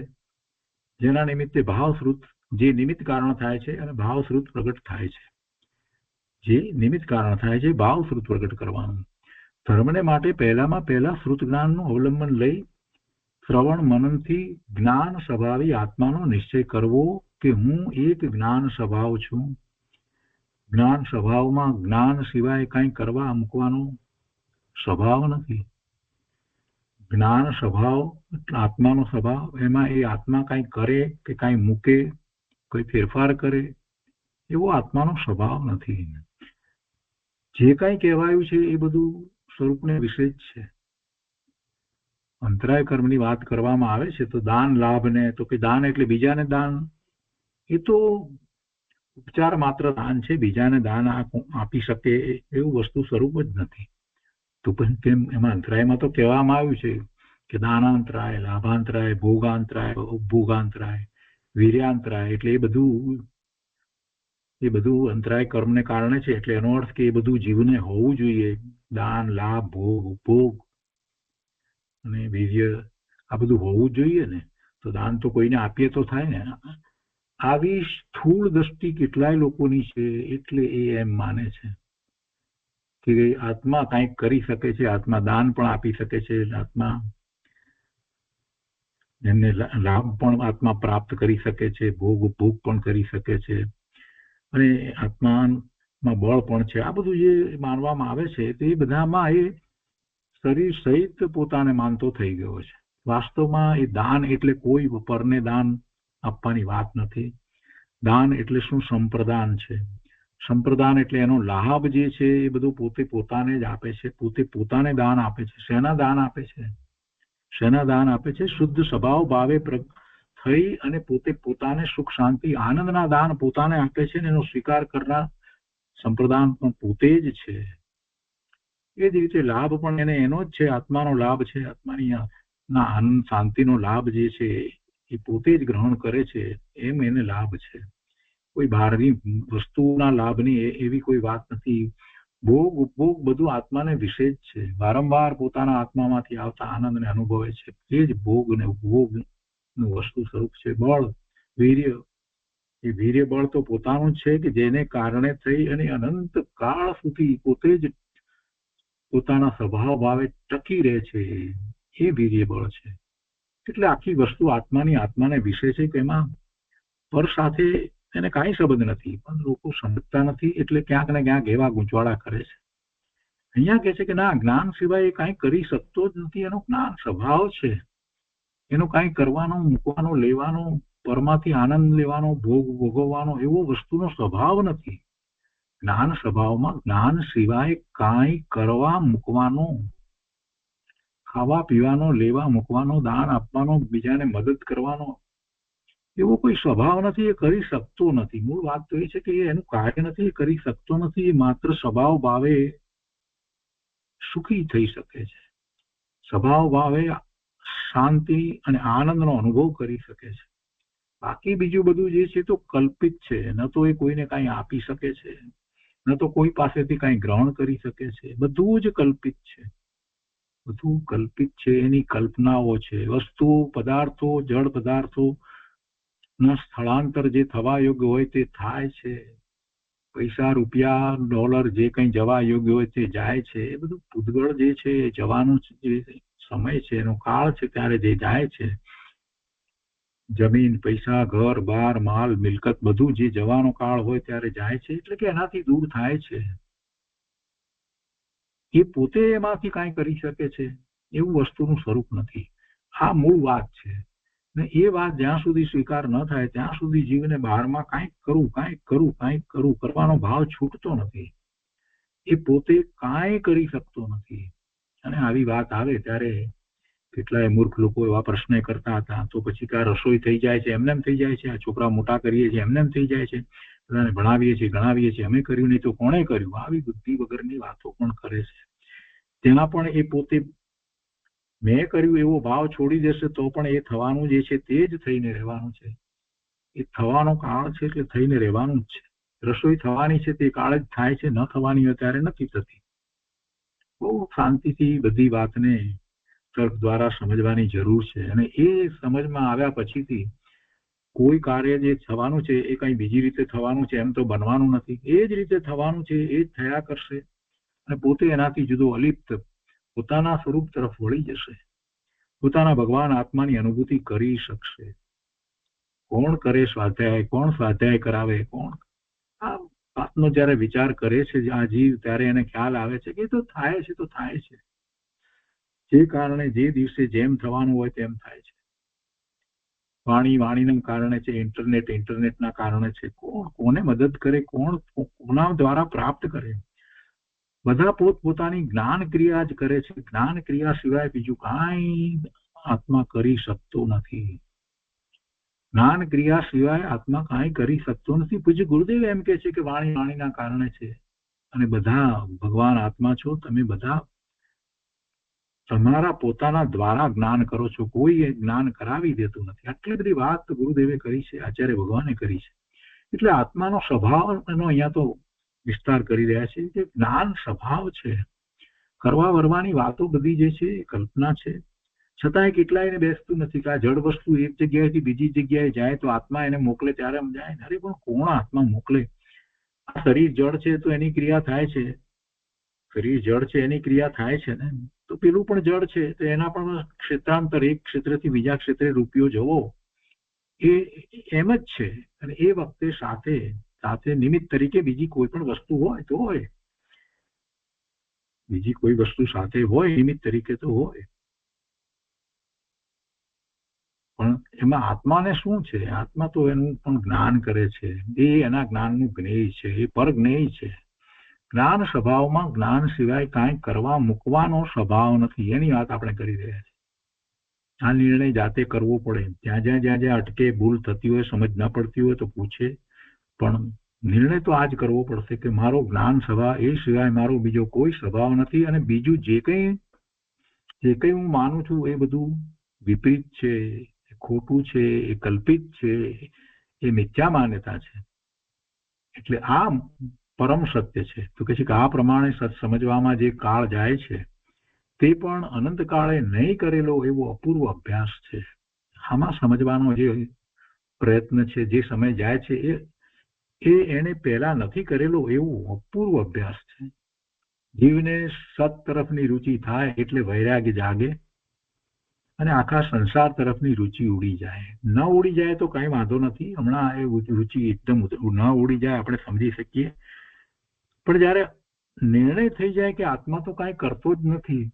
જેના નિમિત્તે ભાવ શ્રુત, જે નિમિત્ત કારણ થાય છે અને ભાવ શ્રુત પ્રગટ થાય છે. જે નિમિત્ત કારણ થાય છે ભાવ શ્રુત પ્રગટ કરવાનું. ધર્મને માટે પહેલામાં પહેલા શ્રુત જ્ઞાનનું અવલંબન લઈ શ્રવણ મનનથી જ્ઞાન સ્વભાવી આત્માનો નિશ્ચય કરવો કે હું એક જ્ઞાન સ્વભાવ છું. જ્ઞાન સ્વભાવમાં જ્ઞાન સિવાય કંઈ કરવા મૂકવાનો સ્વભાવ નથી. જ્ઞાન સ્વભાવ આત્માનો સ્વભાવ, એમાં એ આત્મા કંઈ કરે કે કંઈ મૂકે, કોઈ ફેરફાર કરે, એવો આત્માનો સ્વભાવ નથી. જે કંઈ કહેવાયું છે એ બધું સ્વરૂપને વિશે જ છે. અંતરાય કર્મની વાત કરવામાં આવે છે તો દાન લાભ ને, તો કે દાન એટલે બીજાને દાન, એ તો ઉપચાર માત્ર દાન છે. બીજાને દાન આપી શકે એવું વસ્તુ સ્વરૂપ જ નથી. તો પણ એમાં અંતરાયમાં તો કહેવામાં આવ્યું છે કે દાનાંતરાય, લાભાંતરાય, ભોગાંતરાય, ઉપભોગાંતરાય, વીર્યાંતરાય, એટલે એ બધું અંતરાય કર્મને કારણે છે. એટલે એનો અર્થ કે એ બધું જીવને હોવું જોઈએ. દાન, લાભ, ભોગ, ઉપભોગ અને વીર્ય, આ બધું હોવું જોઈએ ને. તો દાન તો કોઈને આપીએ તો થાય ને. આવી સ્થૂળ દ્રષ્ટિ કેટલાય લોકોની છે. એટલે એ એમ માને છે કે આત્મા કંઈક કરી શકે છે, આત્મા દાન પણ આપી શકે છે, આત્મા એમને લાભ પણ આત્મા પ્રાપ્ત કરી શકે છે, ભોગ ઉપભોગ પણ કરી શકે છે, અને આત્મા માં બળ પણ છે, આ બધું જે માનવામાં આવે છે તે બધામાં એ શરીર સહિત પોતાને માનતો થઈ ગયો છે. વાસ્તવમાં એ દાન એટલે કોઈ પરને દાન આપવાની વાત નથી. દાન એટલે શું? સંપ્રદાન છે. સંપ્રદાન એટલે એનો લાભ જે છે એ બધું પોતે પોતાને જ આપે છે, પોતે પોતાને દાન આપે છે. શેના દાન આપે છે? શેના દાન આપે છે? શુદ્ધ સ્વભાવ ભાવે થઈ અને પોતે પોતાને સુખ શાંતિ આનંદના દાન પોતાને આપે છે ને એનો સ્વીકાર કરનાર સંપ્રદાન પણ પોતે જ છે. એ જ રીતે લાભ પણ એને એનો જ છે, આત્માનો લાભ છે. આત્માની ના આનંદ શાંતિનો લાભ જે છે એ પોતે જ ગ્રહણ કરે છે, એમ એને લાભ છે. કોઈ બહારની વસ્તુના લાભની એવી કોઈ વાત નથી. ભોગ ઉપભોગ બધું આત્માને વિશે જ છે. વારંવાર પોતાના આત્મામાંથી આવતા આનંદને અનુભવે છે. એ જ ભોગ ને ઉપભોગ નું વસ્તુ સ્વરૂપ છે. બળ, વીર્ય, એ વીર્ય બળ તો પોતાનું જ છે કે જેને કારણે થઈ અને અનંત કાળ સુધી પોતે જ પોતાના સ્વભાવ ભાવે ટકી રહે છે. એ વીર્ય બળ છે. એટલે આખી વસ્તુ આત્માને વિશે છે કે એમાં પર સાથે એને કાંઈ સંબંધ નથી, પણ લોકો સમજતા નથી એટલે ક્યાંક ને ક્યાંક એવા ગૂંચવાડા કરે છે. અહીંયા કહે છે કે ના, જ્ઞાન સિવાય એ કાંઈ કરી શકતો જ નથી. એનો જ્ઞાન સ્વભાવ છે, એનો કાંઈ કરવાનો, મૂકવાનો, લેવાનો, પરમાંથી આનંદ લેવાનો, ભોગ ભોગવવાનો એવો વસ્તુનો સ્વભાવ નથી. જ્ઞાન સ્વભાવમાં જ્ઞાન સિવાય કાંઈ કરવા, મૂકવાનો, ખાવા પીવાનો, લેવા મૂકવાનો, દાન આપવાનો, બીજાને મદદ કરવાનો એવો કોઈ સ્વભાવ નથી. એ કરી શકતો નથી. મૂળ વાત તો એ છે કે એનું કાર્ય નથી, એ કરી શકતો નથી. એ માત્ર સ્વભાવ ભાવે સુખી થઈ શકે છે, સ્વભાવ ભાવે શાંતિ અને આનંદનો અનુભવ કરી શકે છે. બાકી બીજું બધું જે છે તો કલ્પિત છે. ન તો એ કોઈને કાંઈ આપી શકે છે, ન તો કોઈ પાસેથી કાંઈ ગ્રહણ કરી શકે છે. બધું જ કલ્પિત છે, બધું કલ્પિત છે. એની કલ્પનાઓ છે. વસ્તુઓ, પદાર્થો, જળ પદાર્થો ના સ્થળાંતર જે થવા યોગ્ય હોય તે થાય છે. પૈસા, રૂપિયા, ડોલર જે કંઈ જવા યોગ્ય હોય તે જાય છે. એ બધું ભૂતગળ જે છે એ જવાનું જે સમય છે, એનો કાળ છે ત્યારે જે જાય છે. જમીન, પૈસા, ઘર બાર, માલ, મિલકત બધું જે જવાનો કાળ હોય ત્યારે જાય છે. એટલે કે એનાથી દૂર થાય છે. એ પોતે એમાંથી કાંઈ કરી શકે છે એવું વસ્તુનું સ્વરૂપ નથી. આ મૂળ વાત છે. ને એ વાત જ્યાં સુધી સ્વીકાર ન થાય ત્યાં સુધી જીવને બહારમાં કાંઈક કરું કરવાનો ભાવ છૂટતો નથી. એ પોતે કાંઈ કરી શકતો નથી. અને આવી વાત આવે ત્યારે કેટલાય મૂર્ખ લોકો એવા પ્રશ્ન કરતા હતા, તો પછી કા રસોઈ થઈ જાય છે, એમને થઈ જાય છે, આ છોકરા મોટા કરીએ છીએ એમને થઈ જાય છે, બધાને ભણાવીએ છીએ, ગણાવીએ છીએ, અમે કર્યું નહીં તો કોણે કર્યું? આવી બુદ્ધિ વગરની વાતો પણ કરે છે. તેના પણ એ પોતે મેં કર્યું એવો ભાવ છોડી દેશે તો પણ એ થવાનું જે છે તે જ થઈને રહેવાનું છે. એ થવાનો કાળ છે એટલે થઈને રહેવાનું જ છે. રસોઈ થવાની છે તે કાળ જ થાય છે, ન થવાની હોય ત્યારે નથી થતી. બહુ શાંતિથી બધી વાતને તર્ક દ્વારા સમજવાની જરૂર છે. અને એ સમજમાં આવ્યા પછીથી કોઈ કાર્ય જે થવાનું છે એ કઈ બીજી રીતે થવાનું છે એમ તો બનવાનું નથી. એ જ રીતે થવાનું છે, એ જ થયા કરશે અને પોતે એનાથી જુદો અલિપ્ત પોતાના સ્વરૂપ તરફ વળી જશે. પોતાના ભગવાન આત્માની અનુભૂતિ કરી શકશે. કોણ કરે સ્વાધ્યાય, કોણ સ્વાધ્યાય કરાવે, કોણ? આ વાતનો જયારે વિચાર કરે છે આ જીવ ત્યારે એને ખ્યાલ આવે છે કે તો થાય છે તો થાય છે. જે કારણે જે દિવસે જેમ થવાનું હોય તેમ થાય છે. વાણીના કારણે છે, ઇન્ટરનેટના કારણે છે. કોણ કોને મદદ કરે, કોણ કોના દ્વારા પ્રાપ્ત કરે? બધા પોતપોતાની જ્ઞાન ક્રિયા જ કરે છે. જ્ઞાન ક્રિયા સિવાય બીજું કાંઈ આત્મા કરી શકતો નથી. જ્ઞાન ક્રિયા સિવાય આત્મા કાંઈ કરી શકતો નથી. પૂજ્ય ગુરુદેવ એમ કે છે કે વાણીના કારણે છે અને બધા ભગવાન આત્મા છો તમે, બધા તમારા પોતાના દ્વારા જ્ઞાન કરો છો, કોઈ જ્ઞાન કરાવી દેતું નથી. આટલી બધી વાત ગુરુદેવે કરી છે, આચાર્ય ભગવાને કરી છે. એટલે આત્માનો સ્વભાવ એનો અહીંયા તો વિસ્તાર કરી રહ્યા છે કે જ્ઞાન સ્વભાવ છે. કરવા વરવાની વાતો બધી જે છે એ કલ્પના છે. છતાંય કેટલાયને બેસતું નથી કે આ જડ વસ્તુ એક જગ્યાએથી બીજી જગ્યાએ જાય તો આત્મા એને મોકલે ત્યારે જાય. અરે પણ કોણ આત્મા મોકલે? આ શરીર જડ છે તો એની ક્રિયા થાય છે. શરીર જડ છે એની ક્રિયા થાય છે ને, તો પેલું પણ જડ છે તો એના પણ ક્ષેત્રાંતર, એક ક્ષેત્રથી બીજા ક્ષેત્રે રૂપિયો જવો એ એમ જ છે. અને એ વખતે સાથે સાથે નિમિત્ત તરીકે બીજી કોઈ પણ વસ્તુ હોય તો હોય, બીજી કોઈ વસ્તુ સાથે હોય નિમિત્ત તરીકે તો હોય, પણ એમાં આત્માને શું છે? આત્મા તો એનું પણ જ્ઞાન કરે છે, એ એના જ્ઞાનનું જ્ઞેય છે, એ પરજ્ઞેય છે. જ્ઞાન સ્વભાવમાં જ્ઞાન સિવાય કાંઈ કરવા મૂકવાનો સ્વભાવ નથી, એની વાત આપણે કરી રહ્યા છીએ. આ નિર્ણય જાતે કરવો પડે. જ્યાં જ્યાં અટકે, ભૂલ થતી હોય, સમજ ન પડતી હોય તો પૂછે, પણ નિર્ણય તો આ જ કરવો પડશે કે મારો જ્ઞાન સ્વભાવ એ સિવાય મારો બીજો કોઈ સ્વભાવ નથી, અને બીજું જે કંઈ હું માનું છું એ બધું વિપરીત છે, ખોટું છે, એ કલ્પિત છે, એ મિથ્યા માન્યતા છે. એટલે આ પરમ સત્ય છે. તો કે છે કે આ પ્રમાણે સત સમજવામાં જે કાળ જાય છે તે પણ અનંતકાળે નહીં કરેલો એવો અપૂર્વ અભ્યાસ છે. આમાં સમજવાનો જે પ્રયત્ન છે, જે સમય જાય છે એ એને પહેલા નથી કરેલો એવો અપૂર્વ અભ્યાસ છે. જીવને સત તરફની રુચિ થાય એટલે વૈરાગ્ય જાગે અને આખા સંસાર તરફની રુચિ ઉડી જાય. ન ઉડી જાય તો કઈ વાંધો નથી, હમણાં એ રુચિ એકદમ ન ઉડી જાય આપણે સમજી શકીએ, પણ જયારે નિર્ણય થઈ જાય કે આત્મા તો કાંઈ કરતો જ નથી,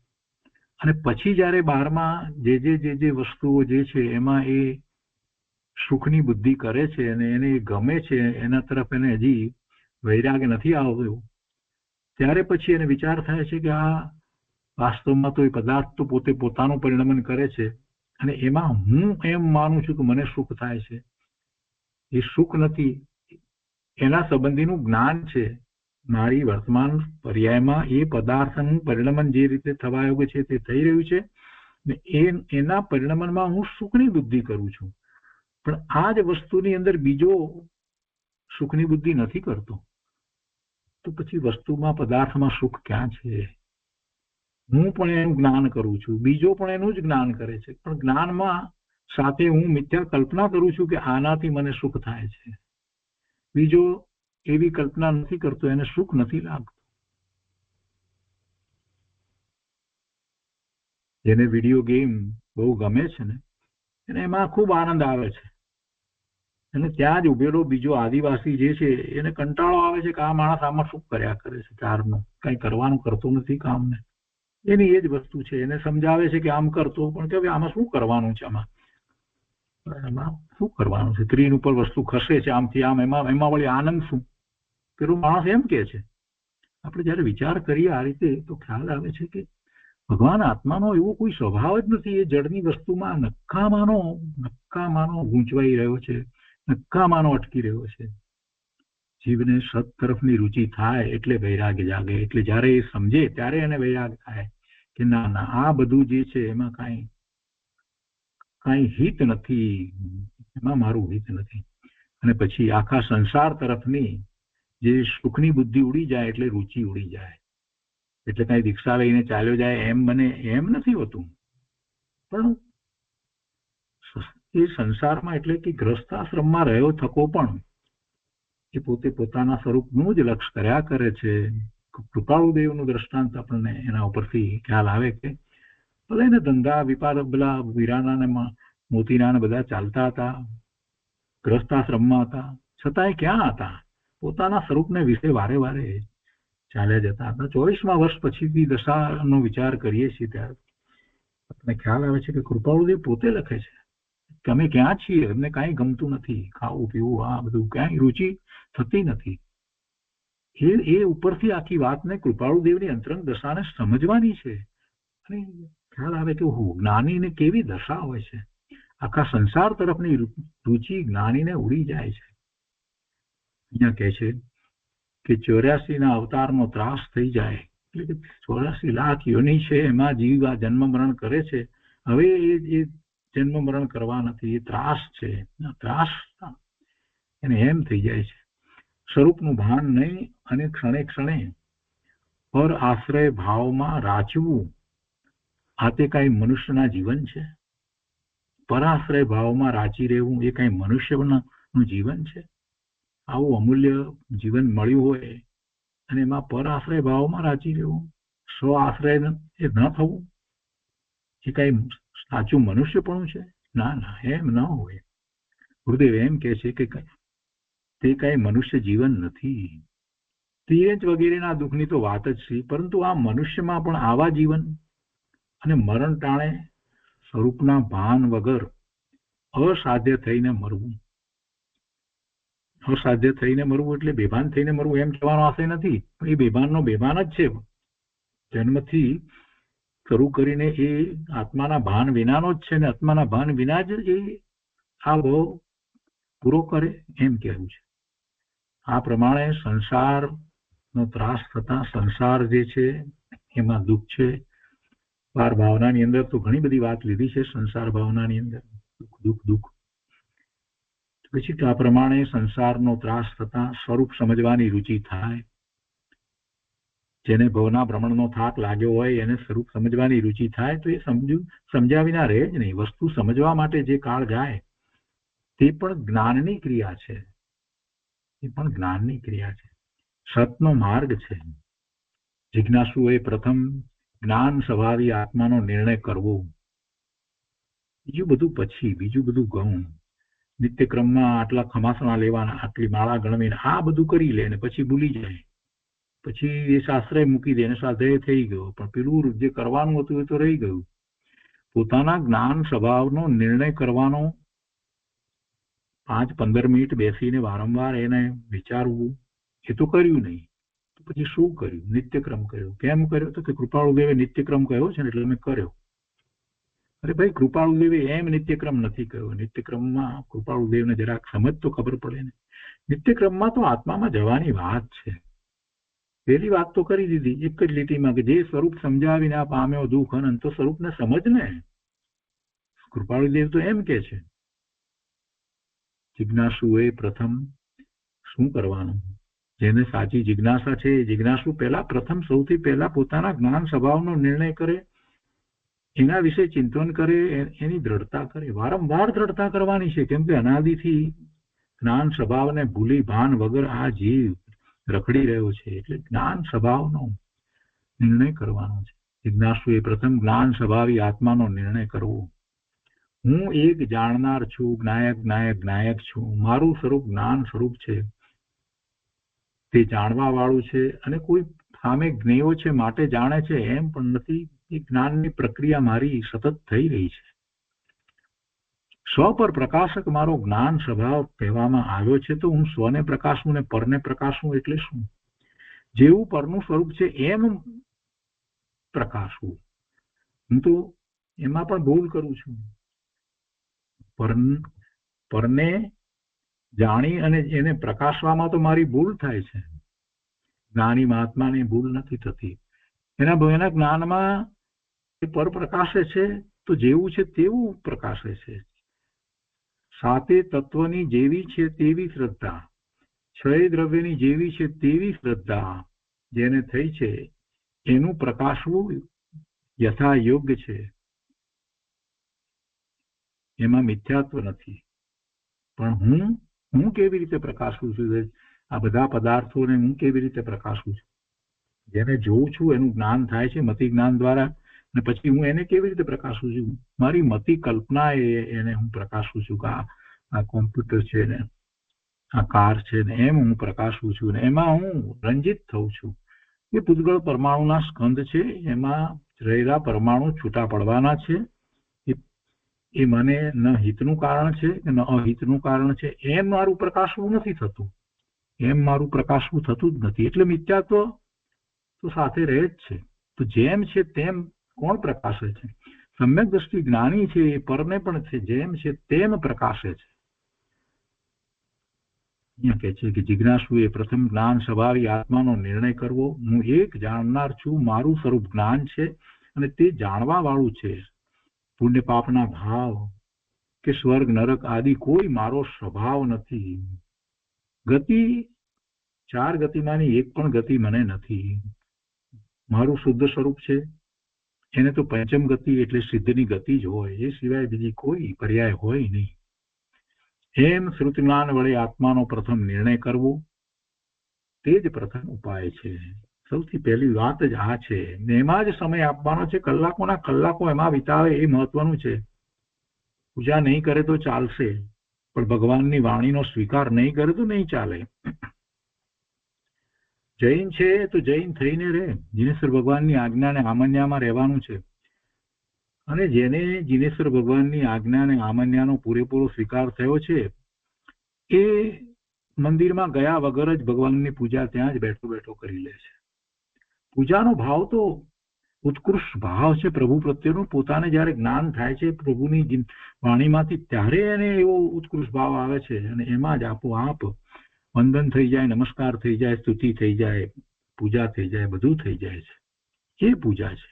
અને પછી જયારે બહારમાં જે વસ્તુઓ જે છે એમાં એ સુખની બુદ્ધિ કરે છે અને એને ગમે છે, એના તરફ એને હજી વૈરાગ્ય નથી આવ્યો, ત્યારે પછી એને વિચાર થાય છે કે આ વાસ્તવમાં તો એ પદાર્થ તો પોતે પોતાનું પરિણમન કરે છે, અને એમાં હું એમ માનું છું કે મને સુખ થાય છે. એ સુખ નથી, એના સંબંધીનું જ્ઞાન છે. મારી વર્તમાન પર્યાયમાં એ પદાર્થનું પરિણમન જે રીતે થવા યોગ્ય છે તે થઈ રહ્યું છે, ને એના પરિણમનમાં હું સુખની બુદ્ધિ કરું છું, પણ આ જ વસ્તુની અંદર બીજો સુખની બુદ્ધિ નથી કરતો, તો પછી વસ્તુમાં પદાર્થમાં સુખ ક્યાં છે? હું પણ એનું જ્ઞાન કરું છું, બીજો પણ એનું જ જ્ઞાન કરે છે, પણ જ્ઞાનમાં સાથે હું મિથ્યા કલ્પના કરું છું કે આનાથી મને સુખ થાય છે. બીજો એવી કલ્પના નથી કરતો, એને સુખ નથી લાગતું. જેને વિડીયો ગેમ બહુ ગમે છે ને, એને એમાં ખૂબ આનંદ આવે છે, અને ત્યાં જ ઉભેલો બીજો આદિવાસી જે છે એને કંટાળો આવે છે કે આ માણસ આમાં શું કર્યા કરે છે, ચારનો કઈ કરવાનું કરતો નથી કામને. એની એ જ વસ્તુ છે, એને સમજાવે છે કે આમ કરતો, પણ કે આમાં શું કરવાનું છે, આમાં શું કરવાનું છે? સ્ક્રીન ઉપર વસ્તુ ખસે છે આમથી આમ, એમાં વળી આનંદ શું? પેલો માણસ એમ કે છે. આપણે જયારે વિચાર કરીએ આ રીતે તો ખ્યાલ આવે છે કે ભગવાન આત્માનો એવો કોઈ સ્વભાવ જ નથી. એ જળની વસ્તુમાં નક્કામાનો ગૂંચવાઈ રહ્યો છે, નક્કામાનો અટકી રહ્યો છે. જીવને સત તરફની રુચિ થાય એટલે વૈરાગ્ય જાગે, એટલે જયારે એ સમજે ત્યારે એને વૈરાગ્ય થાય કે ના ના, આ બધું જે છે એમાં કાંઈ હિત નથી, એમાં મારું હિત નથી. અને પછી આખા સંસાર તરફની જે સુખની બુદ્ધિ ઉડી જાય એટલે રુચિ ઉડી જાય. એટલે કઈ દીક્ષા લઈને ચાલ્યો જાય એમ મને એમ નથી હોતું, પણ એ સંસારમાં એટલે કે ગ્રસ્તાશ્રમમાં રહ્યો થકો પણ એ પોતે પોતાના સ્વરૂપનું જ લક્ષ્ય કર્યા કરે છે. કૃપાળુદેવનું દ્રષ્ટાંત આપણને એના ઉપરથી ખ્યાલ આવે કે ભલે એને ધંધા વિપાર પેલા વીરાના ને મોતીના ને બધા ચાલતા હતા, ગ્રસ્તાશ્રમમાં હતા, છતાંય ક્યાં હતા? પોતાના સ્વરૂપને વિશે વારે વારે ચાલ્યા જતા હતા. 24મા વર્ષ પછીની દશાનો વિચાર કરીએ છીએ ત્યારે આપણને ખ્યાલ આવે છે કે કૃપાળુદેવ પોતે લખે છે કે અમે ક્યાં છીએ, અમને કાંઈ ગમતું નથી, ખાવું પીવું આ બધું ક્યાંય રુચિ થતી નથી. એ ઉપરથી આખી વાતને કૃપાળુદેવની અંતરંગ દશાને સમજવાની છે. અને ખ્યાલ આવે કે જ્ઞાનીને કેવી દશા હોય છે. આખા સંસાર તરફની રુચિ જ્ઞાનીને ઉડી જાય છે. અહીંયા કહે છે કે 84ના અવતારનો ત્રાસ થઈ જાય, એટલે કે 84 લાખ યોની છે, એમાં જીવ આ જન્મ મરણ કરે છે. હવે એ જન્મ મરણ કરવા નથી, એ ત્રાસ છે. ત્રાસ એને એમ થઈ જાય છે, સ્વરૂપનું ભાન નહીં, અને ક્ષણે ક્ષણે પર આશ્રય ભાવમાં રાચવું. આ તે કઈ મનુષ્યના જીવન છે? પરાશ્રય ભાવમાં રાચી રહેવું એ કઈ મનુષ્યનું જીવન છે? આવું અમૂલ્ય જીવન મળ્યું હોય અને એમાં પરાશ્રય ભાવમાં રાચી રહેવું, સ્વ આશ્રય એ ન થવું, એ કઈ સાચું મનુષ્યપણું છે? ના ના, એમ ન હોય. ગુરુદેવ એમ કે છે કે તે કઈ મનુષ્ય જીવન નથી. તિર્યંચ વગેરેના દુઃખની તો વાત જ છે, પરંતુ આ મનુષ્યમાં પણ આવા જીવન અને મરણ ટાણે સ્વરૂપના ભાન વગર અસાધ્ય થઈને મરવું. અસાધ્ય થઈને મરવું એટલે બેભાન થઈને મરવું એમ કહેવાનો આશય નથી. એ બેભાનનો બેભાન જ છે. જન્મથી શરૂ કરીને એ આત્માના ભાન વિનાનો જ છે, ને આત્માના ભાન વિના જ એ આ ભાવ પૂરો કરે એમ કહેવું છે. આ પ્રમાણે સંસારનો ત્રાસ થતા સંસાર જે છે એમાં દુઃખ છે. 12 ભાવનાની અંદર તો ઘણી બધી વાત લીધી છે. સંસાર ભાવનાની અંદર દુઃખ દુઃખ પછી આ પ્રમાણે સંસારનો ત્રાસ થતા સ્વરૂપ સમજવાની રુચિ થાય. જેને ભવના ભ્રમણનો થાક લાગ્યો હોય એને સ્વરૂપ સમજવાની રુચિ થાય તો એ સમજ્યા વિના રહે જ નહીં. વસ્તુ સમજવા માટે જે કાળ જાય તે પણ જ્ઞાનની ક્રિયા છે. એ પણ જ્ઞાનની ક્રિયા છે. સતનો માર્ગ છે. જિજ્ઞાસુએ પ્રથમ જ્ઞાન સ્વભાવી આત્માનો નિર્ણય કરવો. બીજું બધું પછી, બીજું બધું ઘણું. નિત્યક્રમમાં આટલા ખમાસણા લેવાના, આટલી માળા ગણવીને આ બધું કરી લે ને પછી ભૂલી જાય. પછી એ શાસ્ત્રે મૂકી દે ને સ્વાધ્યાય થઈ ગયો, પણ પેલું જે કરવાનું હતું એ તો રહી ગયું. પોતાના જ્ઞાન સ્વભાવનો નિર્ણય કરવાનો 5-15 મિનિટ બેસીને વારંવાર એને વિચારવું એ તો કર્યું નહીં. તો પછી શું કર્યું? નિત્યક્રમ કર્યો. કેમ કર્યો? તો કે કૃપાળુદેવે નિત્યક્રમ કહ્યો છે ને એટલે મેં કર્યો. અરે ભાઈ, કૃપાળુદેવે એમ નિત્યક્રમ નથી કર્યો. નિત્યક્રમમાં કૃપાળુદેવને જરાક સમજ તો ખબર પડે ને. નિત્યક્રમમાં તો આત્મામાં જવાની વાત છે. પહેલી વાત તો કરી દીધી એક જ લીટીમાં કે જે સ્વરૂપ સમજાવીને આ પામ્યો દુઃખ અનંત, તો સ્વરૂપને સમજ ને. કૃપાળુદેવ તો એમ કે છે જિજ્ઞાસુએ પ્રથમ શું કરવાનું? જેને સાચી જિજ્ઞાસા છે એ જિજ્ઞાસુ પહેલા પ્રથમ સૌથી પહેલા પોતાના જ્ઞાન સ્વભાવનો નિર્ણય કરે, એના વિશે ચિંતન કરે, એની દ્રઢતા કરે. વારંવાર દ્રઢતા કરવાની છે, કેમ કે અનાદિથી જ્ઞાન સ્વભાવને ભૂલી ભાન વગર આ જીવ રખડી રહ્યો છે. એટલે જ્ઞાન સ્વભાવનો નિર્ણય કરવાનો છે. જિજ્ઞાસુએ પ્રથમ જ્ઞાન સ્વભાવી આત્માનો નિર્ણય કરવો. હું એક જાણનાર છું, જ્ઞાયક છું. મારું સ્વરૂપ જ્ઞાન સ્વરૂપ છે, તે જાણવા વાળું છે. અને કોઈ સામે જ્ઞેયો છે માટે જાણે છે એમ પણ નથી. એ જ્ઞાનની પ્રક્રિયા મારી સતત થઈ રહી છે. સ્વ પર પ્રકાશક મારો જ્ઞાન સ્વભાવ કહેવામાં આવ્યો છે. તો હું સ્વને પ્રકાશવું ને પરને પ્રકાશવું એટલે શું? જેવું પરનું સ્વરૂપ છે એમ પ્રકાશવું. હું તો એમાં પણ ભૂલ કરું છું. પરને જાણી અને એને પ્રકાશવામાં તો મારી ભૂલ થાય છે. જ્ઞાની મહાત્માને ભૂલ નથી થતી. એના જ્ઞાનમાં એ પર પ્રકાશે છે તો જેવું છે તેવું પ્રકાશે છે. સાતે તત્વની જેવી છે તેવી શ્રદ્ધા, 6 દ્રવ્યની જેવી છે તેવી શ્રદ્ધા જેને થઈ છે એનું પ્રકાશવું યથા યોગ્ય છે. એમાં મિથ્યાત્વ નથી. પણ હું કેવી રીતે પ્રકાશવું છું? આ બધા પદાર્થોને હું કેવી રીતે પ્રકાશવું છું? જેને જોઉં છું એનું જ્ઞાન થાય છે મતિ જ્ઞાન દ્વારા, ને પછી હું એને કેવી રીતે પ્રકાશવું છું? મારી મતિ કલ્પના એને હું પ્રકાશવું છું કે આ કોમ્પ્યુટર છે ને આ કાર છે ને એમ હું પ્રકાશવું છું. ને એમાં હું રંજિત થઉં છું. એ પૂતગળ પરમાણુના સ્કંદ છે, એમાં રહેલા પરમાણુ છૂટા પડવાના છે. એ મને ન હિતનું કારણ છે કે ન અહિતનું કારણ છે એમ મારું પ્રકાશવું નથી થતું. એમ મારું પ્રકાશવું થતું જ નથી. એટલે મિથ્યાત્વ તો સાથે રહે જ છે. તો જેમ છે તેમ કોણ પ્રકાશે છે? સમ્યક દ્રષ્ટિ જ્ઞાની છે એ પરને પણ છે જેમ છે તેમ પ્રકાશે છે. અહીંયા કહે છે કે જિજ્ઞાસુએ પ્રથમ જ્ઞાન સ્વભાવી આત્માનો નિર્ણય કરવો. હું એક જાણનાર છું, મારું સ્વરૂપ જ્ઞાન છે અને તે જાણવા વાળું છે. પુણ્ય પાપના ભાવ કે સ્વર્ગ નરક આદિ કોઈ મારો સ્વભાવ નથી. ગતિ 4 ગતિમાંની એક પણ ગતિ મને નથી. મારું શુદ્ધ સ્વરૂપ છે. એને તો પંચમ ગતિ એટલે સિદ્ધની ગતિ જ હોય, એ સિવાય બીજી કોઈ પર્યાય હોય નહીં. એમ શ્રુતિજ્ઞાન વડે આત્માનો પ્રથમ નિર્ણય કરવો તે જ પ્રથમ ઉપાય છે. સૌથી પહેલી વાત જ આ છે. એમાં જ સમય આપવાનો છે. કલાકોના કલાકો એમાં વિતાવે એ મહત્વનું છે. પૂજા નહીં કરે તો ચાલશે, પણ ભગવાનની વાણીનો સ્વીકાર નહીં કરે તો નહીં ચાલે. જૈન છે તો જૈન થઈને રહે, જીનેશ્વર ભગવાનની આજ્ઞા અને આમન્યામાં રહેવાનું છે. અને જેને જીનેશ્વર ભગવાનની આજ્ઞા અને આમન્યાનો પૂરેપૂરો સ્વીકાર થયો છે એ મંદિરમાં ગયા વગર જ ભગવાનની પૂજા ત્યાં જ બેઠો બેઠો કરી લે છે. પૂજાનો ભાવ તો ઉત્કૃષ્ટ ભાવ છે પ્રભુ પ્રત્યેનો. પોતાને જયારે જ્ઞાન થાય છે પ્રભુની વાણીમાંથી ત્યારે એને એવો ઉત્કૃષ્ટ ભાવ આવે છે અને એમાં જ આપોઆપ વંદન થઈ જાય, નમસ્કાર થઈ જાય, સ્તુતિ થઈ જાય, પૂજા થઈ જાય, બધું થઈ જાય છે. એ પૂજા છે.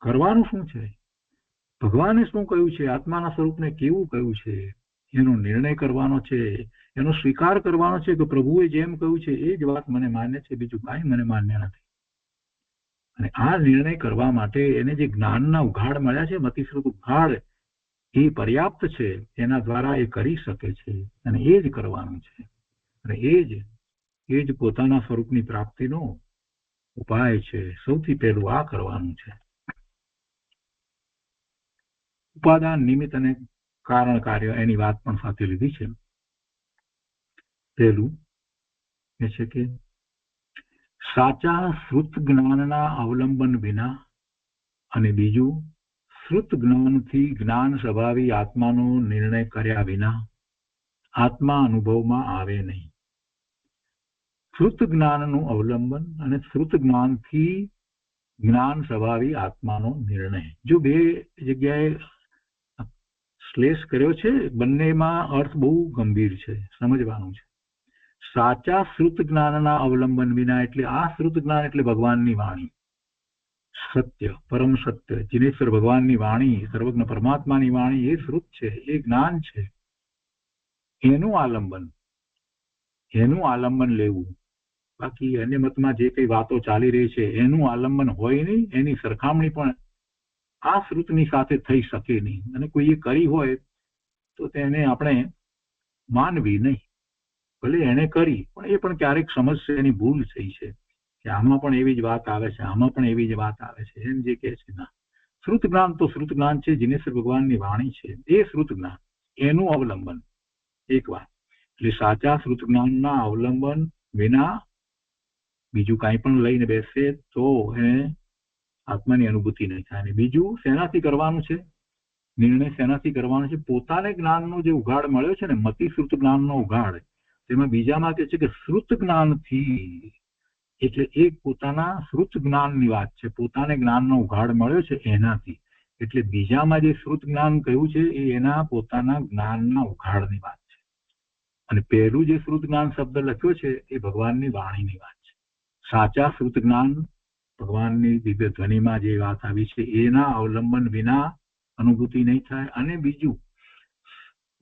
કરવાનું શું છે? ભગવાને શું કહ્યું છે, આત્માના સ્વરૂપને કેવું કહ્યું છે એનો નિર્ણય કરવાનો છે, એનો સ્વીકાર કરવાનો છે કે પ્રભુએ જેમ કહ્યું છે એ જ વાત મને માન્ય છે, બીજું કાંઈ મને માન્ય નથી. અને આ નિર્ણય કરવા માટે એને જે જ્ઞાનના ઉઘાડ મળ્યા છે, મતિશ્રુત ઉઘાડ, એ પર્યાપ્ત છે. એના દ્વારા એ કરી શકે છે અને એ જ કરવાનું છે. અને એ જ પોતાના સ્વરૂપની પ્રાપ્તિનો ઉપાય છે. સૌથી પહેલું આ કરવાનું છે. ઉપાદાન, નિમિત્ત અને કારણ કાર્ય એની વાત પણ સાથે લીધી છે. પહેલું એ છે કે સાચા શ્રુત જ્ઞાનના અવલંબન વિના, અને બીજું શ્રુત જ્ઞાનથી જ્ઞાન સ્વભાવી આત્માનો નિર્ણય કર્યા વિના આત્મા અનુભવમાં આવે નહીં. શ્રુત જ્ઞાનનું અવલંબન અને શ્રુત જ્ઞાનથી જ્ઞાન સ્વભાવી આત્માનો નિર્ણય. જો બે જગ્યાએ શ્લેષ કર્યો છે, બંનેમાં અર્થ બહુ ગંભીર છે, સમજવાનું છે. સાચા શ્રુત જ્ઞાનના અવલંબન વિના એટલે આ શ્રુત જ્ઞાન એટલે ભગવાનની વાણી, સત્ય, પરમ સત્ય, જીનેશ્વર ભગવાનની વાણી, સર્વજ્ઞ પરમાત્માની વાણી, એ શ્રુત છે, એ જ્ઞાન છે. એનું આલંબન લેવું. બાકી અન્ય મતમાં જે કઈ વાતો ચાલી રહી છે એનું આલંબન હોય નહીં, એની સરખામણી પણ આ શ્રુતની સાથે થઈ શકે નહીં. અને કોઈએ કરી હોય તો તેને આપણે માનવી નહીં. ભલે એને કરી, પણ એ પણ ક્યારેક સમજશે એની ભૂલ થઈ છે કે આમાં પણ એવી જ વાત આવે છે, આમાં પણ એવી જ વાત આવે છે, એમ જે કહે છે. ના, શ્રુત જ્ઞાન તો શ્રુત જ્ઞાન છે, જીનેશ્વર ભગવાનની વાણી છે, એ શ્રુત જ્ઞાન, એનું અવલંબન. એક વાત એટલે સાચા શ્રુત જ્ઞાનના અવલંબન વિના બીજું કાંઈ પણ લઈને બેસે તો એને આત્માની અનુભૂતિ નહીં થાય. અને બીજું શેનાથી કરવાનું છે? નિર્ણય શેનાથી કરવાનો છે? પોતાને જ્ઞાનનો જે ઉઘાડ મળ્યો છે ને, મતિ શ્રુત જ્ઞાનનો ઉઘાડ, તેમાં બીજામાં કહે છે કે શ્રુત જ્ઞાનથી, એટલે એક પોતાના શ્રુત જ્ઞાનની વાત છે, પોતાને જ્ઞાનનો ઉઘાડ મળ્યો છે એનાથી. એટલે બીજામાં જે શ્રુત જ્ઞાન કહ્યું છે એ એના પોતાના જ્ઞાનના ઉઘાડની વાત છે. અને પહેલું જે શ્રુત જ્ઞાન શબ્દ લખ્યો છે એ ભગવાનની વાણીની વાત છે. સાચા શ્રુત જ્ઞાન, ભગવાનની દિવ્ય ધ્વનિમાં જે વાત આવી છે એના અવલંબન વિના અનુભૂતિ નહીં થાય. અને બીજું,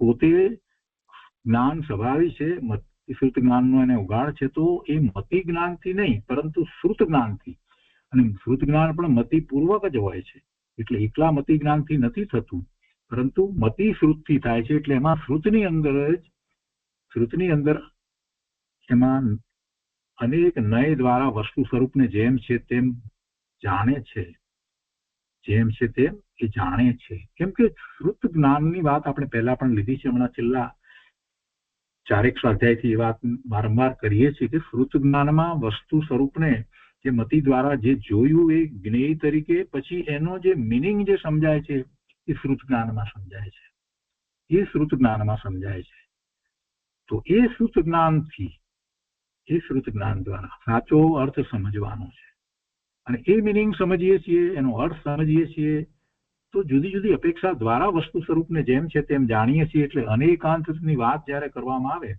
પોતે જ્ઞાન સ્વભાવી છે, શ્રુત જ્ઞાનનો એને ઉઘાડ છે, તો એ મતિ જ્ઞાનથી નહીં પરંતુ શ્રુત જ્ઞાનથી. અને શ્રુત જ્ઞાન પણ મતિપૂર્વક જ હોય છે, એટલે એકલા મતિ જ્ઞાનથી નથી થતું, પરંતુ મતિ શ્રુતથી થાય છે. એટલે એમાં શ્રુતની અંદર એમાં અનેક નય દ્વારા વસ્તુ સ્વરૂપને જેમ છે તેમ જાણે છે, જેમ છે તેમ એ જાણે છે. કેમ કે શ્રુત જ્ઞાનની વાત આપણે પહેલા પણ લીધી છે, હમણાં છેલ્લા 4 સ્વાધ્યાયથી એ વાત વારંવાર કરીએ છીએ કે શ્રુત જ્ઞાનમાં વસ્તુ સ્વરૂપને જે મતિ દ્વારા જે જોયું એ જ્ઞેય તરીકે, પછી એનો જે મિનિંગ જે સમજાય છે એ શ્રુત જ્ઞાનમાં સમજાય છે, એ શ્રુત જ્ઞાનમાં સમજાય છે. તો એ શ્રુત જ્ઞાનથી, એ શ્રુત જ્ઞાન દ્વારા સાચો અર્થ સમજવાનો છે. અને એ મિનિંગ સમજીએ છીએ, એનો અર્થ સમજીએ છીએ તો જુદી જુદી અપેક્ષા દ્વારા વસ્તુ સ્વરૂપને જેમ છે તેમ જાણીએ છીએ. એટલે અનેકાંતની વાત જ્યારે કરવામાં આવે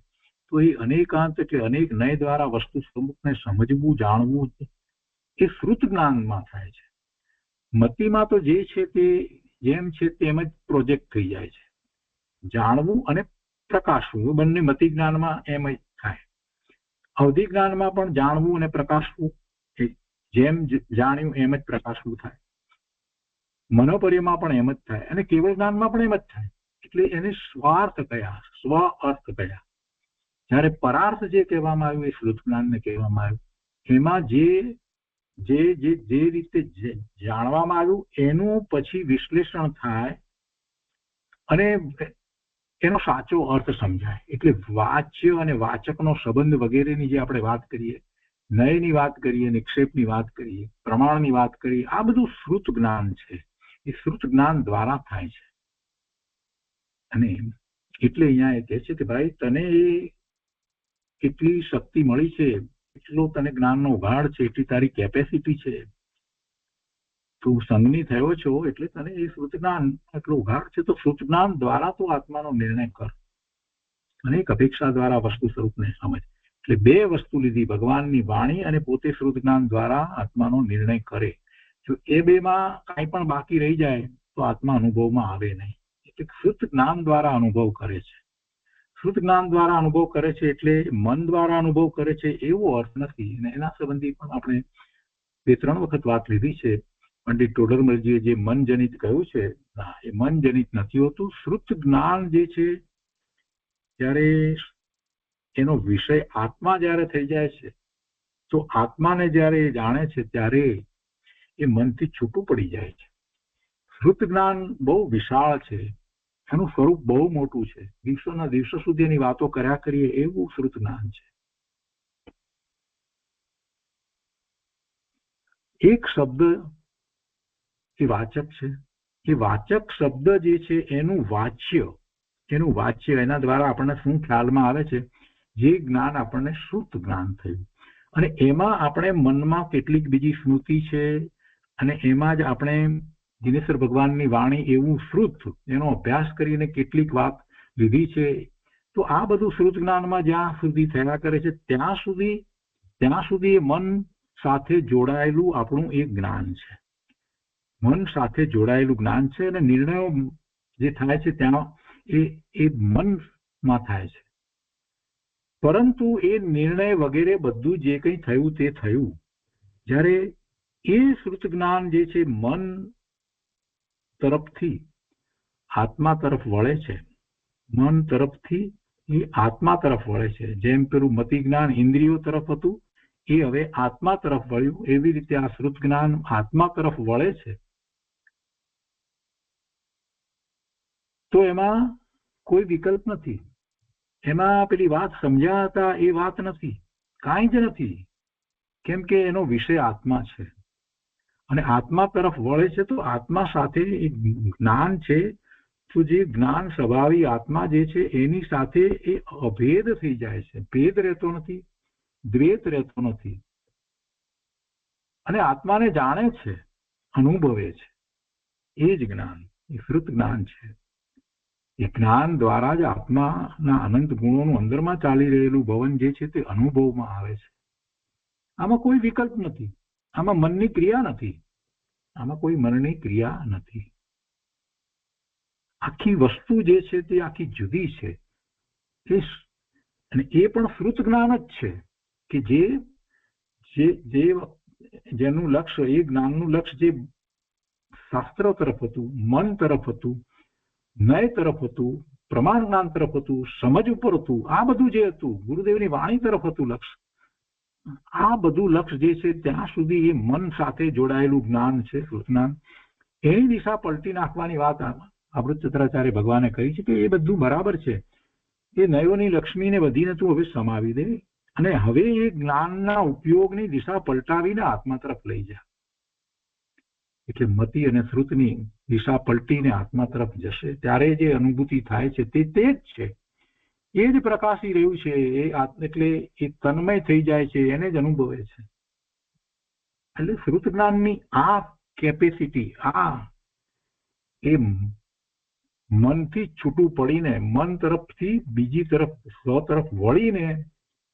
તો એ અનેકાંત એટલે અનેક નય દ્વારા વસ્તુ સ્વરૂપને સમજવું, જાણવું, એ શ્રુત જ્ઞાનમાં થાય છે. મતિમાં તો જે છે તે જેમ છે તેમ જ પ્રોજેક્ટ થઈ જાય છે. જાણવું અને પ્રકાશવું બંને મતિ જ્ઞાનમાં એમ જ થાય. અવધિ જ્ઞાનમાં પણ જાણવું અને પ્રકાશવું, જેમ જાણ્યું એમ જ પ્રકાશવું થાય. મનોપર્યમાં પણ એમ જ થાય અને કેવળ જ્ઞાનમાં પણ એમ જ થાય. એટલે એને સ્વાર્થ કયા, સ્વ અર્થ કયા. જ્યારે પરાર્થ જે કહેવામાં આવ્યું એ શ્રુત જ્ઞાનને કહેવામાં આવ્યું. એમાં જે રીતે જાણવામાં આવ્યું એનું પછી વિશ્લેષણ થાય અને એનો સાચો અર્થ સમજાય. એટલે વાચ્ય અને વાચકનો સંબંધ વગેરેની જે આપણે વાત કરીએ, નયની વાત કરીએ, નિક્ષેપની વાત કરીએ, પ્રમાણની વાત કરીએ, આ બધું શ્રુત જ્ઞાન છે. એ શ્રુત જ્ઞાન દ્વારા થાય છે. અને એટલે અહીંયા એ કહે છે કે ભાઈ તને એ કેટલી શક્તિ મળી છે, એટલો તને જ્ઞાનનો ઉઘાડ છે, એટલી તારી કેપેસિટી છે, તું સંગની થયો છો એટલે તને એ શ્રુત જ્ઞાન એટલો ઉઘાડ છે, તો શ્રુત જ્ઞાન દ્વારા તું આત્માનો નિર્ણય કર અને એક અપેક્ષા દ્વારા વસ્તુ સ્વરૂપને સમજ. એટલે બે વસ્તુ લીધી, ભગવાનની વાણી અને પોતે શ્રુત જ્ઞાન દ્વારા આત્માનો નિર્ણય કરે. જો એ બેમાં કાંઈ પણ બાકી રહી જાય તો આત્મા અનુભવમાં આવે નહીં. એટલે શ્રુત જ્ઞાન દ્વારા અનુભવ કરે છે. શ્રુત જ્ઞાન દ્વારા અનુભવ કરે છે એટલે મન દ્વારા અનુભવ કરે છે એવો અર્થ નથી. અને એના સંબંધી પણ આપણે 2-3 વખત વાત લીધી છે. પંડિત ટોડરમલજીએ જે મનજનિત કહ્યું છે, એ મનજનિત નથી હોતું. શ્રુત જ્ઞાન જે છે ત્યારે એનો વિષય આત્મા જ્યારે થઈ જાય છે તો આત્માને જ્યારે એ જાણે છે ત્યારે એ મનથી છૂટું પડી જાય છે. શ્રુત જ્ઞાન બહુ વિશાળ છે, એનું સ્વરૂપ બહુ મોટું છે. દિવસોના દિવસો સુધી એની વાતો કર્યા કરીએ એવું શ્રુત જ્ઞાન છે. એક શબ્દ એ વાચક છે. એ વાચક શબ્દ જે છે એનું વાચ્ય એના દ્વારા આપણને શું ખ્યાલમાં આવે છે, જે જ્ઞાન આપણને શ્રુત જ્ઞાન થયું. અને એમાં આપણે મનમાં કેટલીક બીજી સ્મૃતિ છે અને એમાં જ આપણે દિનેશ્વર ભગવાનની વાણી એવું શ્રુત એનો અભ્યાસ કરીને કેટલીક વાત લીધી છે. તો આ બધું શ્રુત જ્ઞાનમાં જ્યાં સુધી થયા કરે છે ત્યાં સુધી એ મન સાથે જોડાયેલું આપણું એક જ્ઞાન છે. મન સાથે જોડાયેલું જ્ઞાન છે અને નિર્ણયો જે થાય છે ત્યાં એ મનમાં થાય છે. પરંતુ એ નિર્ણય વગેરે બધું જે કંઈ થયું તે થયું. જ્યારે એ શ્રુત જ્ઞાન જે છે મન તરફથી આત્મા તરફ વળે છે, મન તરફથી એ આત્મા તરફ વળે છે. જેમ પેલું મતિ જ્ઞાન ઇન્દ્રિયો તરફ હતું એ હવે આત્મા તરફ વળ્યું, એવી રીતે આ શ્રુત જ્ઞાન આત્મા તરફ વળે છે. તો એમાં કોઈ વિકલ્પ નથી. એમાં પેલી વાત સમજ્યા હતા એ વાત નથી, કાંઈ જ નથી. કેમ કે એનો વિષય આત્મા છે અને આત્મા તરફ વળે છે. તો આત્મા સાથે એક જ્ઞાન છે. તો જે જ્ઞાન સ્વભાવી આત્મા જે છે એની સાથે એ અભેદ થઈ જાય છે. ભેદ રહેતો નથી, દ્વૈત રહેતો નથી. અને આત્માને જાણે છે, અનુભવે છે. એ જ જ્ઞાન એ શ્રુત જ્ઞાન છે. એ જ્ઞાન દ્વારા જ આત્માના અનંત ગુણોનું અંદરમાં ચાલી રહેલું ભવન જે છે તે અનુભવમાં આવે છે. આમાં કોઈ વિકલ્પ નથી, આમાં મનની ક્રિયા નથી, આમાં કોઈ મનની ક્રિયા નથી. આખી વસ્તુ જે છે તે આખી જુદી છે. અને એ પણ શ્રુત જ્ઞાન જ છે કે જેનું લક્ષ્ય, એ જ્ઞાનનું લક્ષ્ય જે શાસ્ત્ર તરફ હતું, મન તરફ હતું, નય તરફ હતું, પ્રમાણ જ્ઞાન તરફ હતું, સમજ ઉપર હતું, આ બધું જે હતું ગુરુદેવની વાણી તરફ હતું લક્ષ્ય. આ બધું લક્ષ્ય જે છે ત્યાં સુધી એ મન સાથે જોડાયેલું જ્ઞાન છે, શ્રુત જ્ઞાન. એની દિશા પલટી નાખવાની વાત અમૃતચંદ્રાચાર્ય ભગવાને કહી છે કે એ બધું બરાબર છે. એ નયોની લક્ષ્મીને વધીને તું હવે સમાવી દે અને હવે એ જ્ઞાનના ઉપયોગની દિશા પલટાવીને આત્મા તરફ લઈ જા. એટલે મતિ અને શ્રુતની દિશા પલટીને આત્મા તરફ જશે ત્યારે જે અનુભૂતિ થાય છે તે જ છે. એ જ પ્રકાશી રહ્યું છે. એટલે એ તન્મય થઈ જાય છે, એને જ અનુભવે છે. એટલે શ્રુત જ્ઞાનની આ કેપેસિટી, આ એ મનથી છૂટું પડીને મન તરફથી બીજી તરફ સ્વ તરફ વળીને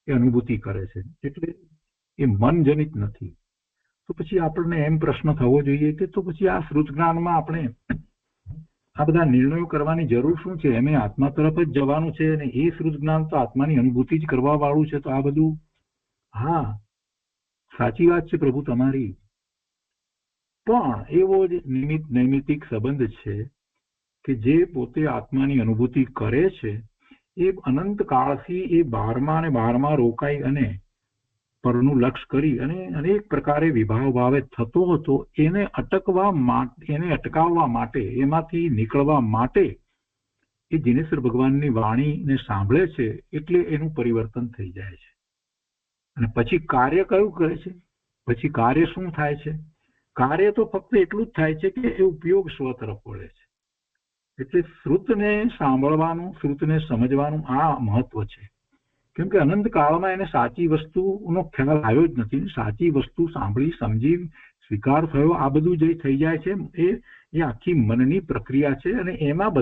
એ અનુભૂતિ કરે છે. એટલે એ મનજનિત નથી. તો પછી આપણને એમ પ્રશ્ન થવો જોઈએ કે તો પછી આ શ્રુત જ્ઞાનમાં આપણે આ બધા નિર્ણયો કરવાની જરૂર શું છે? એમ આત્મા તરફ જ જવાનું છે અને એ શ્રુત જ્ઞાન તો આત્માની અનુભૂતિ જ કરવા વાળું છે. તો આ બધું, હા સાચી વાત છે પ્રભુ તમારી, પણ એવો જ નૈમિતિક સંબંધ છે કે જે પોતે આત્માની અનુભૂતિ કરે છે એ અનંત કાળથી એ 12માં રોકાઈ અને પરનું લક્ષ્ય કરી અને અનેક પ્રકારે વિભાવ ભાવે થતો હતો. એને અટકાવવા માટે, એમાંથી નીકળવા માટે એ જિનેશ્વર ભગવાનની વાણીને સાંભળે છે એટલે એનું પરિવર્તન થઈ જાય છે. અને પછી કાર્ય કયું કરે છે? પછી કાર્ય શું થાય છે? કાર્ય તો ફક્ત એટલું જ થાય છે કે એ ઉપયોગ સ્વ તરફ વળે છે. એટલે શ્રુતને સાંભળવાનું, શ્રુતને સમજવાનું આ મહત્વ છે. કેમ કે અનંત કાળમાં એને સાચી વસ્તુનો ખ્યાલ આવ્યો જ નથી. સાચી વસ્તુ સાંભળી, સમજી, સ્વીકાર થયો, આ બધું જે થઈ જાય છે એ આખી મનની પ્રક્રિયા છે. અને એમાં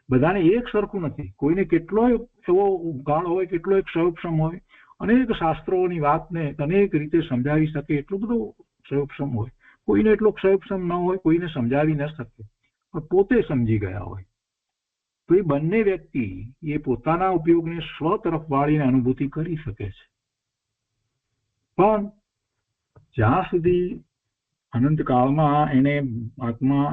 બધાને એક સરખું નથી. કોઈને કેટલોય એવો ગાળ હોય, કેટલો એક સૌક્ષમ હોય, અનેક શાસ્ત્રોની વાતને અનેક રીતે સમજાવી શકે એટલો બધો સૌક્ષમ હોય. કોઈને એટલો સૌક્ષમ ન હોય, કોઈને સમજાવી ન શકે, પણ પોતે સમજી ગયા હોય. તો એ બંને વ્યક્તિ એ પોતાના ઉપયોગને સ્વ તરફ વાળીને અનુભૂતિ કરી શકે છે. પણ જ્યાં સુધી અનંતકાળમાં એને આત્મા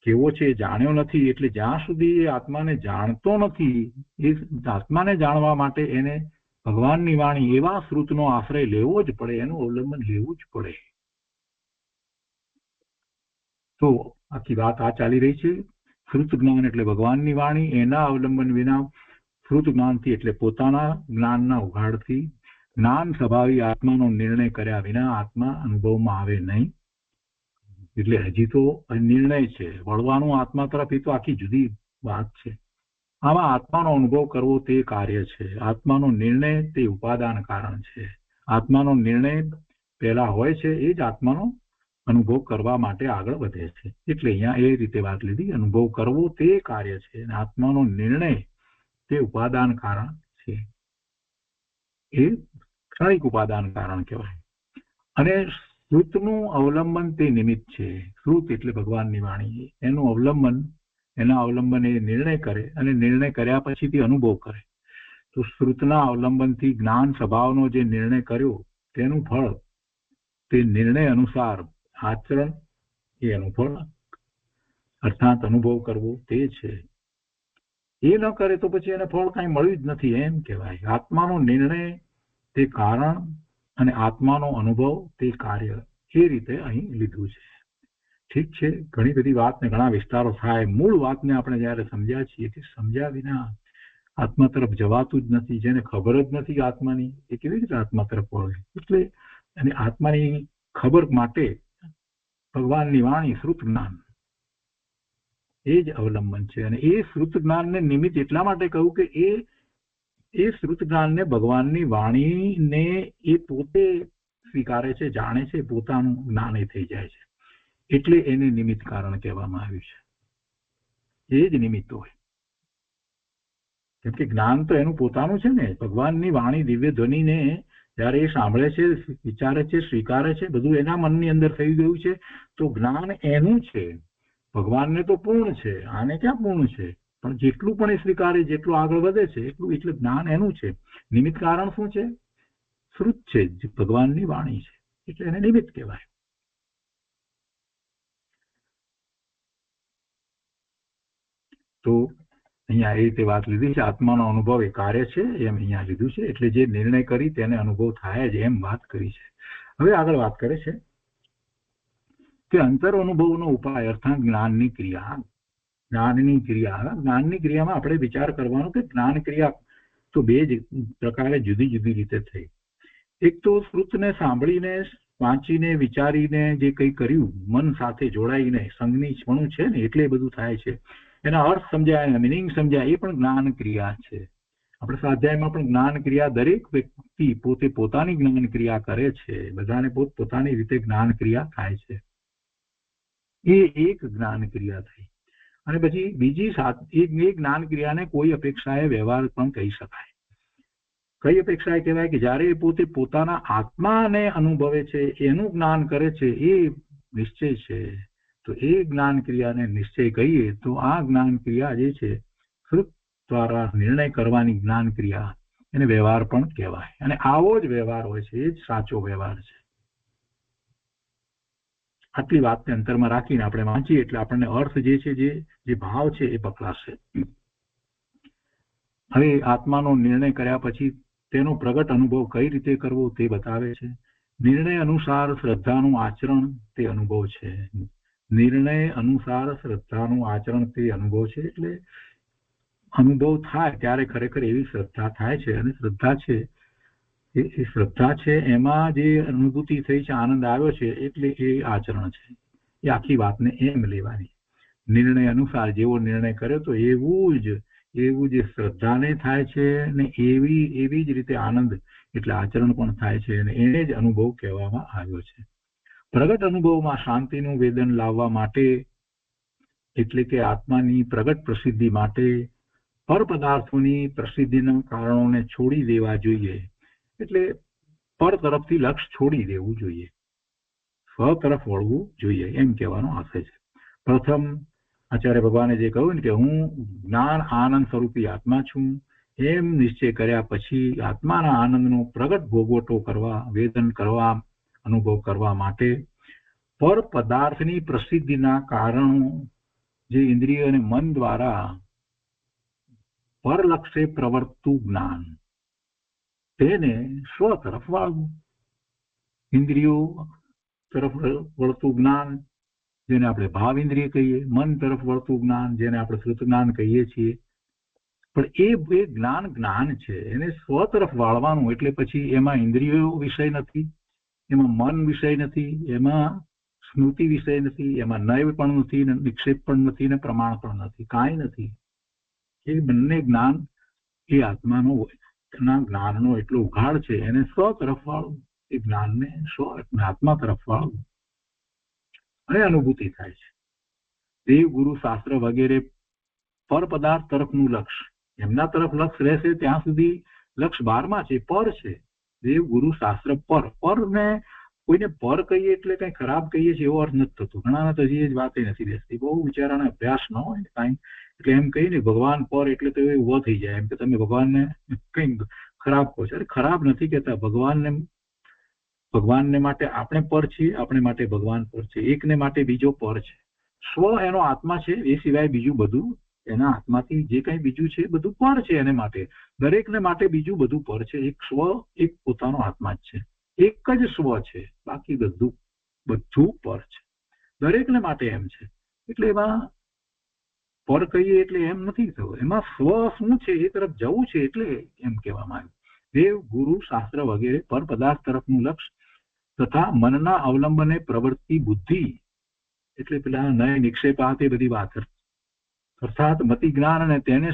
કેવો છે જાણ્યો નથી, એટલે જ્યાં સુધી એ આત્માને જાણતો નથી, એ આત્માને જાણવા માટે એને ભગવાનની વાણી એવા શ્રુતનો આશ્રય લેવો જ પડે, એનું અવલંબન લેવું જ પડે. તો આખી વાત આ ચાલી રહી છે. શ્રુત જ્ઞાન એટલે ભગવાનની વાણી, એના અવલંબન વિના શ્રુત જ્ઞાનથી એટલે પોતાના જ્ઞાનના ઉઘાડથી જ્ઞાન સ્વભાવી આત્માનો નિર્ણય કર્યા વિના આત્મા અનુભવમાં આવે નહીં. એટલે હજી તો નિર્ણય છે, વળવાનું આત્મા તરફ, એ તો આખી જુદી વાત છે. આમાં આત્માનો અનુભવ કરવો તે કાર્ય છે. આત્માનો નિર્ણય તે ઉપાદાન કારણ છે. આત્માનો નિર્ણય પહેલા હોય છે, એ જ આત્માનો અનુભવ કરવા માટે આગળ વધે છે. એટલે અહીંયા એ રીતે વાત લીધી, અનુભવ કરવો તે કાર્ય છે અને આત્માનો નિર્ણય તે ઉપાદાન કારણ છે. એ ક્ષણિક ઉપાદાન કારણ કહેવાય. અને શ્રુતનું અવલંબન તે નિમિત્ત છે. શ્રુત એટલે ભગવાનની વાણી, એનું અવલંબન, એના અવલંબન એ નિર્ણય કરે અને નિર્ણય કર્યા પછીથી અનુભવ કરે. તો શ્રુતના અવલંબનથી જ્ઞાન સ્વભાવનો જે નિર્ણય કર્યો તેનું ફળ, તે નિર્ણય અનુસાર આચરણ, એ એનું ફળ અર્થાત અનુભવ કરવો તે છે. એ ન કરે તો પછી એને ફળ કાંઈ મળ્યું જ નથી એમ કહેવાય. આત્માનો નિર્ણય તે કારણ અને આત્માનો અનુભવ તે કાર્ય, એ રીતે અહીં લીધું છે. ઠીક છે, ઘણી બધી વાતને ઘણા વિસ્તારો થાય. મૂળ વાતને આપણે જયારે સમજ્યા છીએ કે સમજ્યા વિના આત્મા તરફ જવાતું જ નથી. જેને ખબર જ નથી આત્માની, એ કેવી રીતે આત્મા તરફ વળે? એટલે અને આત્માની ખબર માટે ભગવાનની વાણી, શ્રુત જ્ઞાન, એ જ અવલંબન છે. અને એ શ્રુત જ્ઞાનને નિમિત્ત એટલા માટે કહ્યું કે એ શ્રુત જ્ઞાનને, ભગવાનની વાણીને એ પોતે સ્વીકારે છે, જાણે છે, પોતાનું જ્ઞાન એ થઈ જાય છે. એટલે એને નિમિત્ત કારણ કહેવામાં આવ્યું છે. એ જ નિમિત્ત હોય. કેમ કે જ્ઞાન તો એનું પોતાનું છે ને. ભગવાનની વાણી, દિવ્ય ધ્વનિને જયારે એ સાંભળે છે, વિચારે છે, સ્વીકારે છે, બધું એના મનની અંદર થઈ ગયું છે, તો જ્ઞાન એનું છે. ભગવાનને તો પૂર્ણ છે, આને ક્યાં પૂર્ણ છે? પણ જેટલું પણ એ સ્વીકારે, જેટલું આગળ વધે છે એટલું, એટલે જ્ઞાન એનું છે. નિમિત્ત કારણ શું છે? શ્રુત છે, ભગવાનની વાણી છે, એટલે એને નિમિત્ત કહેવાય. તો અહીંયા એ રીતે વાત લીધી છે. આત્માનો અનુભવ એ કાર્ય છે એમ અહીંયા લીધું છે. એટલે જે નિર્ણય કરી તેને અનુભવ થાય જ એમ વાત કરી છે. હવે આગળ વાત કરે છે કે અંતર અનુભવનો ઉપાય અર્થાત જ્ઞાનની ક્રિયા. જ્ઞાનની ક્રિયામાં આપણે વિચાર કરવાનો કે જ્ઞાન ક્રિયા તો બે જ પ્રકારે જુદી જુદી રીતે થઈ. એક તો શ્રુતને સાંભળીને, વાંચીને, વિચારીને જે કંઈ કર્યું, મન સાથે જોડાઈને, સંગની ક્ષણું છે ને, એટલે બધું થાય છે. એના અર્થ સમજાય, મિનિંગ સમજાય, એ પણ જ્ઞાન ક્રિયા છે. આપણે સ્વાધ્યાયમાં પણ જ્ઞાન ક્રિયા, દરેક વ્યક્તિ પોતે પોતાની જ્ઞાન ક્રિયા કરે છે. બધાને પોતપોતાની રીતે જ્ઞાન ક્રિયા થાય છે. એ એક જ્ઞાન ક્રિયા થઈ. અને પછી બીજી એ જ્ઞાન ક્રિયાને કોઈ અપેક્ષાએ વ્યવહાર પણ કહી શકાય. કઈ અપેક્ષાએ કહેવાય? કે જયારે એ પોતે પોતાના આત્માને અનુભવે છે, એનું જ્ઞાન કરે છે, એ નિશ્ચય છે. તો એ જ્ઞાન ક્રિયાને નિશ્ચય કહીએ તો આ જ્ઞાન ક્રિયા જે છે, શ્રુત દ્વારા નિર્ણય કરવાની જ્ઞાન ક્રિયા, એને વ્યવહાર પણ કહેવાય. અને આવો જ વ્યવહાર હોય છે, એ જ સાચો વ્યવહાર છે. આટલી વાતને અંતરમાં રાખીને આપણે વાંચીએ એટલે આપણને અર્થ જે છે, જે ભાવ છે, એ પકડાશે. હવે આત્માનો નિર્ણય કર્યા પછી તેનો પ્રગટ અનુભવ કઈ રીતે કરવો તે બતાવે છે. નિર્ણય અનુસાર શ્રદ્ધાનું આચરણ તે અનુભવ છે. નિર્ણય અનુસાર શ્રદ્ધાનું આચરણ તે અનુભવ છે. એટલે અનુભવ થાય ત્યારે ખરેખર એવી શ્રદ્ધા થાય છે, અને શ્રદ્ધા છે એ શ્રદ્ધા છે એમાં જે અનુભૂતિ થઈ છે, આનંદ આવ્યો છે, એટલે એ આચરણ છે. એ આખી વાતને એમ લેવાની, નિર્ણય અનુસાર જેવો નિર્ણય કર્યો તો એવું જ શ્રદ્ધાને થાય છે, ને એવી જ રીતે આનંદ એટલે આચરણ પણ થાય છે, અને એને જ અનુભવ કહેવામાં આવ્યો છે. પ્રગટ અનુભવમાં શાંતિનું વેદન લાવવા માટે, એટલે કે આત્માની પ્રગટ પ્રસિદ્ધિ માટે પર પદાર્થોની પ્રસિદ્ધિના કારણોને છોડી દેવા જોઈએ. એટલે પર તરફથી લક્ષ છોડી દેવું જોઈએ, સ્વ તરફ વળવું જોઈએ, એમ કહેવાનો આશય છે. પ્રથમ આચાર્ય ભગવાને જે કહ્યું ને કે હું જ્ઞાન આનંદ સ્વરૂપી આત્મા છું, એમ નિશ્ચય કર્યા પછી આત્માના આનંદનો પ્રગટ ભોગવટો કરવા, વેદન કરવા, અનુભવ કરવા માટે પર પદાર્થની પ્રસિદ્ધિના કારણો જે ઇન્દ્રિય અને મન દ્વારા પરલક્ષે પ્રવર્તતું જ્ઞાન, તેને સ્વ તરફ વાળવું. ઇન્દ્રિયો તરફ વળતું જ્ઞાન જેને આપણે ભાવ ઇન્દ્રિય કહીએ, મન તરફ વળતું જ્ઞાન જેને આપણે શ્રુત જ્ઞાન કહીએ છીએ, પણ એ જ્ઞાન છે, એને સ્વ તરફ વાળવાનું. એટલે પછી એમાં ઇન્દ્રિયો વિષય નથી, એમાં મન વિષય નથી, એમાં સ્મૃતિ વિષય નથી, એમાં નય પણ નથી, નિક્ષેપ પણ નથી, ને પ્રમાણ પણ નથી, કાંઈ નથી. એ બંને જ્ઞાન એ જ્ઞાનનો એટલો ઉઘાડ છે, એને સ્વ તરફ વાળવું, એ જ્ઞાનને આત્મા તરફ વાળવું, અને અનુભૂતિ થાય છે. દેવ ગુરુ શાસ્ત્ર વગેરે પર પદાર્થ તરફનું લક્ષ, એમના તરફ લક્ષ રહેશે ત્યાં સુધી લક્ષ 12માં છે, પર છે. દેવ ગુરુ શાસ્ત્ર પરને કોઈને પર કહીએ એટલે કઈ ખરાબ કહીએ છીએ એવો અર્થ નથી થતો. ઘણાને તો હજી જ વાત નથી બેસતી, બહુ વિચારાને અભ્યાસ ન હોય કાંઈ, એટલે એમ કહીને ભગવાન પર એટલે તો એ ઉભો થઈ જાય એમ કે તમે ભગવાનને કઈ ખરાબ કહો છો. અરે ખરાબ નથી કહેતા, ભગવાનને માટે આપણે પર છીએ, આપણે માટે ભગવાન પર છે, એકને માટે બીજો પર છે. સ્વ એનો આત્મા છે, એ સિવાય બીજું બધું એના આત્માથી જે કઈ બીજું છે બધું પર છે. એને માટે દરેકને માટે બીજું બધું પર છે. એક સ્વ, એક પોતાનો આત્મા જ છે, એક જ સ્વ છે, બાકી બધું પર છે, દરેકને માટે એમ છે. એટલે એમાં પર કહીએ એટલે એમ નથી થયું, એમાં સ્વ શું છે એ તરફ જવું છે, એટલે એમ કહેવામાં આવ્યું. દેવ ગુરુ શાસ્ત્ર વગેરે પર પદાર્થ તરફનું લક્ષ તથા મનના અવલંબને પ્રવૃત્તિ બુદ્ધિ, એટલે પેલા નય નિક્ષેપાત એ બધી વાત, અર્થાત મતિ જ્ઞાન અને તેને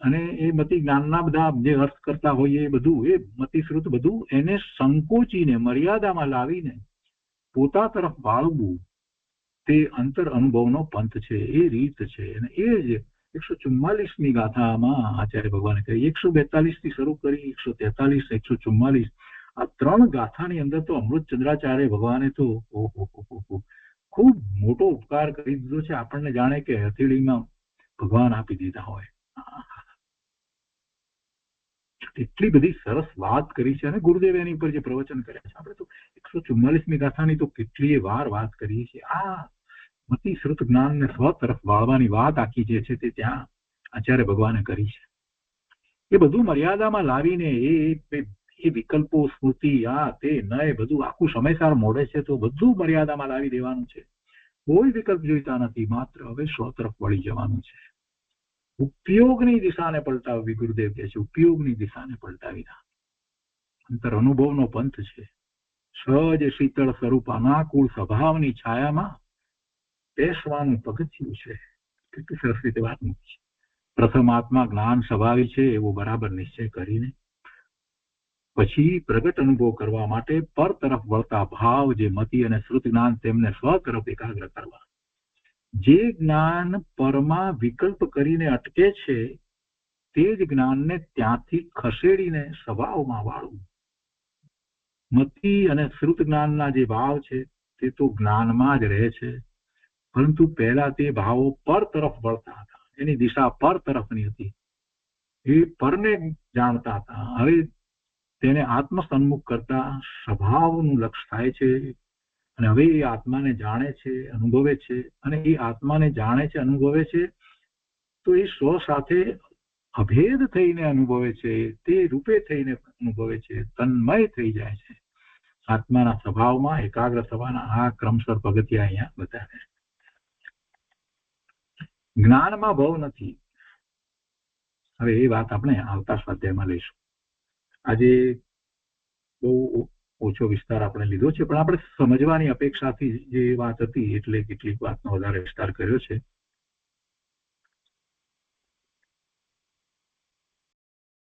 અને એ મતિ જ્ઞાનના બધા જે અર્થ કરતા હોય એ બધું, એ મતિશ્રુત બધું એને સંકોચીને મર્યાદામાં લાવીને પોતા તરફ વાળવું, તે અંતર અનુભવનો પંથ છે, એ રીત છે. અને એ જ 144મી ગાથામાં આચાર્ય ભગવાને કહી, 142 થી શરૂ કરી 143, 144, આ 3 ગાથાની અંદર તો અમૃતચંદ્રાચાર્ય ભગવાને તો ખૂબ મોટો ઉપકાર કરી દીધો છે આપણને, જાણે કે હથેળીમાં ભગવાન આપી દીધા હોય. એટલી બધી સરસ વાત કરી છે, અને ગુરુદેવ એની ઉપર જે પ્રવચન કર્યા છે, આપણે તો 144મી ગાથાની તો કેટલીય વાર વાત કરીએ છીએ. આ મતિ શ્રુત જ્ઞાનને સ્વ તરફ વાળવાની વાત આખી જે છે તે ત્યાં આચાર્ય ભગવાને કરી છે. એ બધું મર્યાદામાં લાવીને એ વિકલ્પો, સ્મૃતિ, આ તે નય બધું આખું સમયસાર મોડે છે, તો બધું મર્યાદામાં લાવી દેવાનું છે. કોઈ વિકલ્પ જોઈતા નથી, માત્ર હવે સ્વ તરફ વળી જવાનું છે. ઉપયોગની દિશાને પલટાવવી, ગુરુદેવ કહે છે, ઉપયોગની દિશાને પલટાવી દા. અંતર અનુભવનો પંથ છે. સહજ શીતળ સ્વરૂપ અનાકુળ સ્વભાવની છાયામાં બેસવાનું પગથિયું છે. કેટલી સરસ રીતે વાત મૂકી છે. પ્રથમ આત્મા જ્ઞાન સ્વભાવી છે એવો બરાબર નિશ્ચય કરીને પછી પ્રગટ અનુભવ કરવા માટે પર તરફ વળતા ભાવ, જે મતિ અને શ્રુત જ્ઞાન, તેમને સ્વ તરફ એકાગ્ર કરવા. જે જ્ઞાન પરમાં વિકલ્પ કરીને અટકે છે તે જ જ્ઞાનને ત્યાંથી ખસેડીને સ્વભાવમાં વાળવું. મતિ અને શ્રુત જ્ઞાનના જે ભાવ છે તે તો જ્ઞાનમાં જ રહે છે, પરંતુ પહેલા તે ભાવો પર તરફ વળતા હતા, એની દિશા પર તરફની હતી, એ પરને જાણતા હતા. હવે તેને આત્મસન્મુખ કરતા સ્વભાવનું લક્ષ થાય છે, અને હવે એ આત્માને જાણે છે, અનુભવે છે, અને એ આત્માને જાણે છે, અનુભવે છે, તો એ સ્વ સાથે અભેદ થઈને અનુભવે છે, તે રૂપે થઈને અનુભવે છે, તન્મય થઈ જાય છે. આત્માના સ્વભાવમાં એકાગ્ર થવાના આ ક્રમસર પગથિયા અહીંયા બતાવે. જ્ઞાનમાં ભવ નથી, હવે એ વાત આપણે આવતા સ્વાધ્યાયમાં લઈશું. આજે બહુ ઓછો વિસ્તાર આપણે લીધો છે, પણ આપણે સમજવાની અપેક્ષાથી જે વાત હતી એટલે કેટલીક વાતનો વધારે વિસ્તાર કર્યો છે.